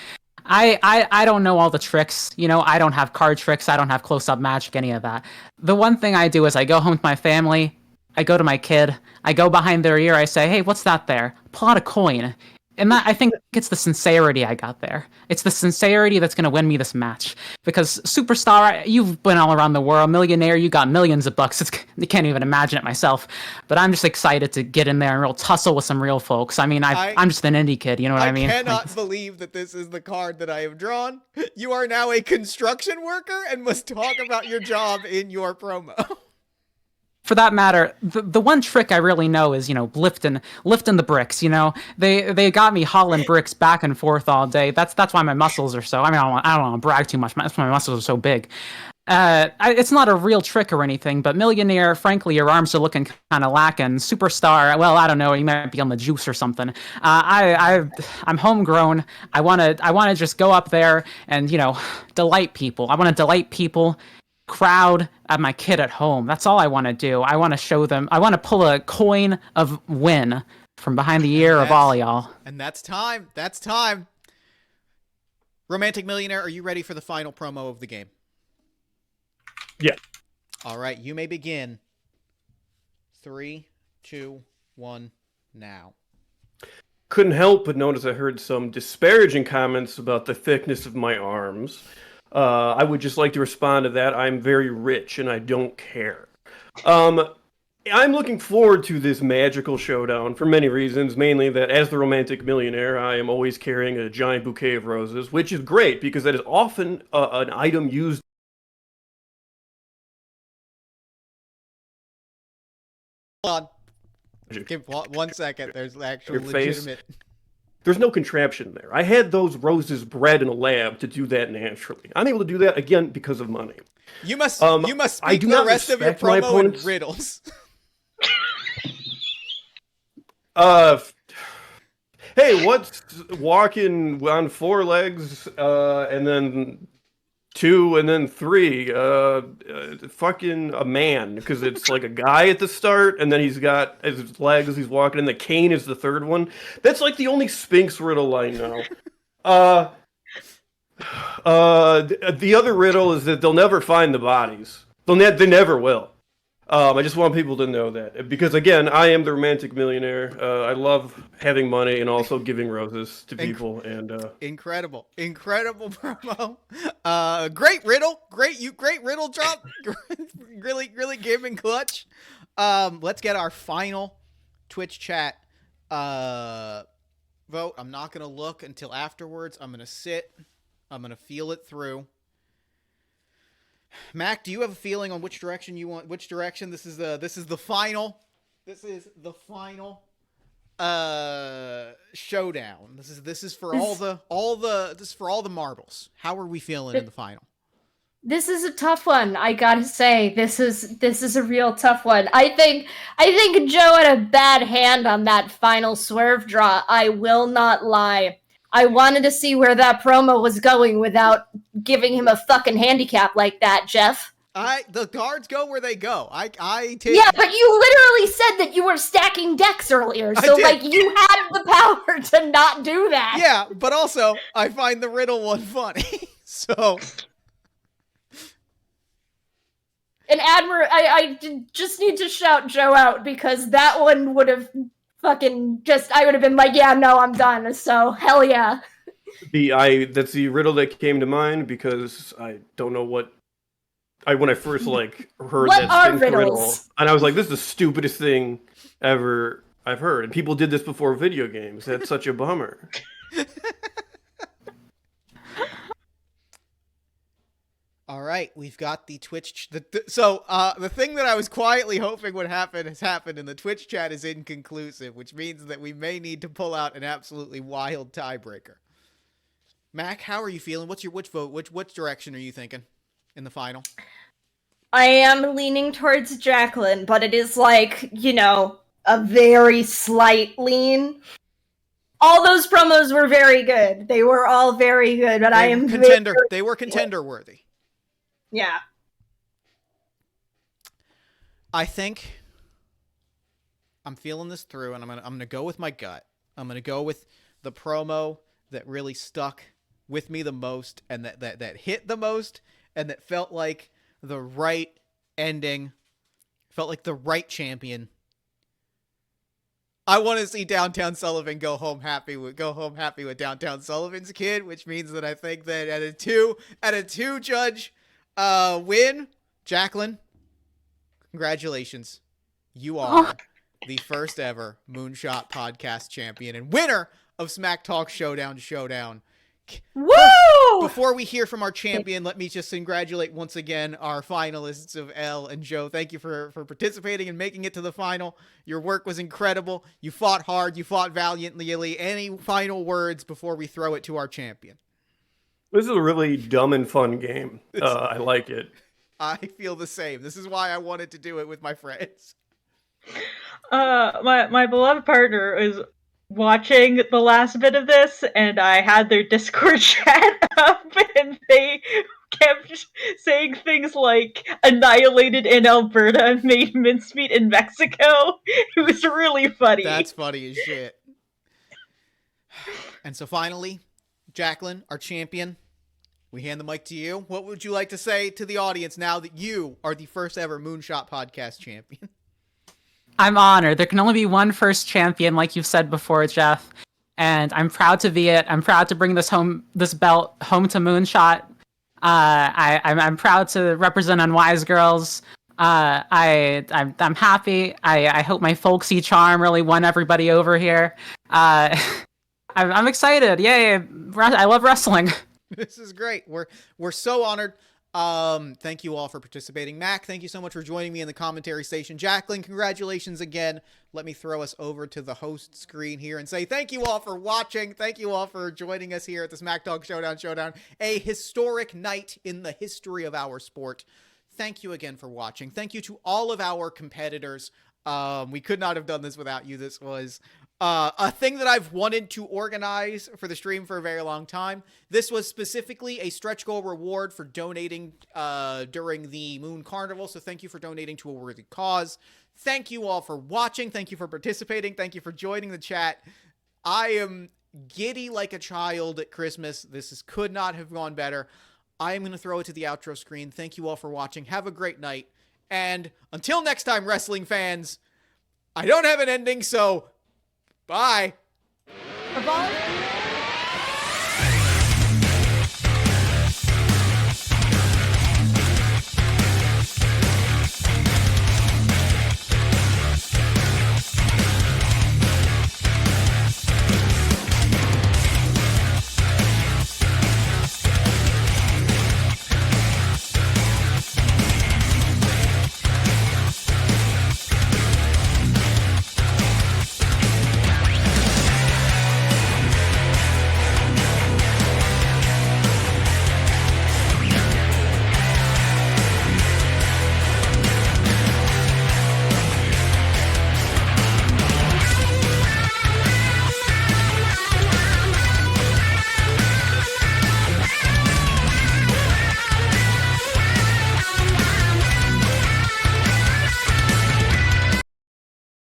I don't know all the tricks. You know, I don't have card tricks. I don't have close-up magic, any of that. The one thing I do is I go home to my family. I go to my kid. I go behind their ear. I say, hey, what's that there? Pull out a coin. And that, I think it's the sincerity I got there. It's the sincerity that's going to win me this match. Because superstar, you've been all around the world. Millionaire, you got millions of bucks. I can't even imagine it myself. But I'm just excited to get in there and real tussle with some real folks. I mean, I'm just an indie kid. You know what I mean? I cannot believe that this is the card that I have drawn. You are now a construction worker and must talk about your job in your promo. For that matter, the one trick I really know is, you know, lifting the bricks. You know, they got me hauling bricks back and forth all day. That's why my muscles are so. I mean, I don't want to brag too much. That's why my muscles are so big. It's not a real trick or anything, but millionaire, frankly, your arms are looking kind of lacking. Superstar, well, I don't know, you might be on the juice or something. I'm homegrown. I wanna just go up there and, you know, delight people. I want to delight people. Crowd at my kid at home. That's all I want to do. I want to show them. I want to pull a coin of win from behind the ear of all y'all. And that's time. That's time. Romantic Millionaire, are you ready for the final promo of the game? Yeah. All right, you may begin. 3, 2, 1, now. Couldn't help but notice I heard some disparaging comments about the thickness of my arms. I would just like to respond to that. I'm very rich and I don't care. I'm looking forward to this magical showdown for many reasons, mainly that as the romantic millionaire, I am always carrying a giant bouquet of roses, which is great because that is often an item used. Hold on. Give 1 second. There's actual Your face. legitimate. There's no contraption there. I had those roses bred in a lab to do that naturally. I'm able to do that again because of money. You must speak the rest of your promo in riddles. Hey, what's walking on 4 legs, and then 2, and then 3? Fucking a man, because it's like a guy at the start, and then he's got his legs, he's walking, and the cane is the 3rd one. That's like the only Sphinx riddle I know. The other riddle is that they'll never find the bodies. They never will. I just want people to know that. Because, again, I am the romantic millionaire. I love having money and also giving roses to people. Incredible promo. Great riddle. Great riddle drop. really giving clutch. Let's get our final Twitch chat vote. I'm not going to look until afterwards. I'm going to sit. I'm going to feel it through. Mac, do you have a feeling on which direction you want? Which direction? This is the final. This is the final showdown. This is for all the marbles. How are we feeling in the final? This is a tough one. I gotta say, this is a real tough one. I think Joe had a bad hand on that final swerve draw. I will not lie. I wanted to see where that promo was going without giving him a fucking handicap like that, Jeff. The cards go where they go. Yeah, but you literally said that you were stacking decks earlier, so like you had the power to not do that. Yeah, but also I find the riddle one funny. So, and I just need to shout Joe out because that one would have fucking I would have been like, yeah, no, I'm done. So hell yeah. That's the riddle that came to mind because I don't know what. When I first heard what that are riddle, and I was like, "This is the stupidest thing ever I've heard." And people did this before video games. That's such a bummer. All right, we've got the Twitch. The thing that I was quietly hoping would happen has happened, and the Twitch chat is inconclusive, which means that we may need to pull out an absolutely wild tiebreaker. Mac, how are you feeling? What's your vote? Which direction are you thinking in the final? I am leaning towards Jacqueline, but it is a very slight lean. All those promos were very good. They were all very good, but I am They were contender worthy. Yeah. I think I'm feeling this through, and I'm gonna go with my gut. I'm gonna go with the promo that really stuck with me the most, and that hit the most, and that felt like the right ending, felt like the right champion. I want to see Downtown Sullivan go home happy with Downtown Sullivan's kid, which means that I think that at a two judge win, Jacqueline, congratulations. You are the first ever Moonshot Podcast champion and winner of Smacktalk Showdown. Woo! Before we hear from our champion, let me just congratulate once again our finalists of Elle and Joe. Thank you for participating and making it to the final. Your work was incredible. You fought hard. You fought valiantly. Any final words before we throw it to our champion? This is a really dumb and fun game. I like it. I feel the same. This is why I wanted to do it with my friends. My beloved partner is watching the last bit of this, and I had their Discord chat up, and they kept saying things like annihilated in Alberta, made mincemeat in Mexico. It was really funny. That's funny as shit. And so finally, Jacqueline, our champion, we hand the mic to you. What would you like to say to the audience now that you are the first ever Moonshot Podcast champion? I'm honored. There can only be one first champion, like you've said before, Jeff. And I'm proud to be it. I'm proud to bring this belt home to Moonshot. I'm proud to represent Unwise Girls. I'm happy. I hope my folksy charm really won everybody over here. I'm excited. Yay! I love wrestling. This is great. We're so honored. Thank you all for participating. Mac, thank you so much for joining me in the commentary station. Jacqueline, congratulations again. Let me throw us over to the host screen here and say thank you all for watching. Thank you all for joining us here at the Smacktalk Showdown, a historic night in the history of our sport. Thank you again for watching. Thank you to all of our competitors. We could not have done this without you. This was a thing that I've wanted to organize for the stream for a very long time. This was specifically a stretch goal reward for donating during the Moon Carnival, so thank you for donating to a worthy cause. Thank you all for watching. Thank you for participating. Thank you for joining the chat. I am giddy like a child at Christmas. This could not have gone better. I am going to throw it to the outro screen. Thank you all for watching. Have a great night. And until next time, wrestling fans, I don't have an ending, so bye. Bye.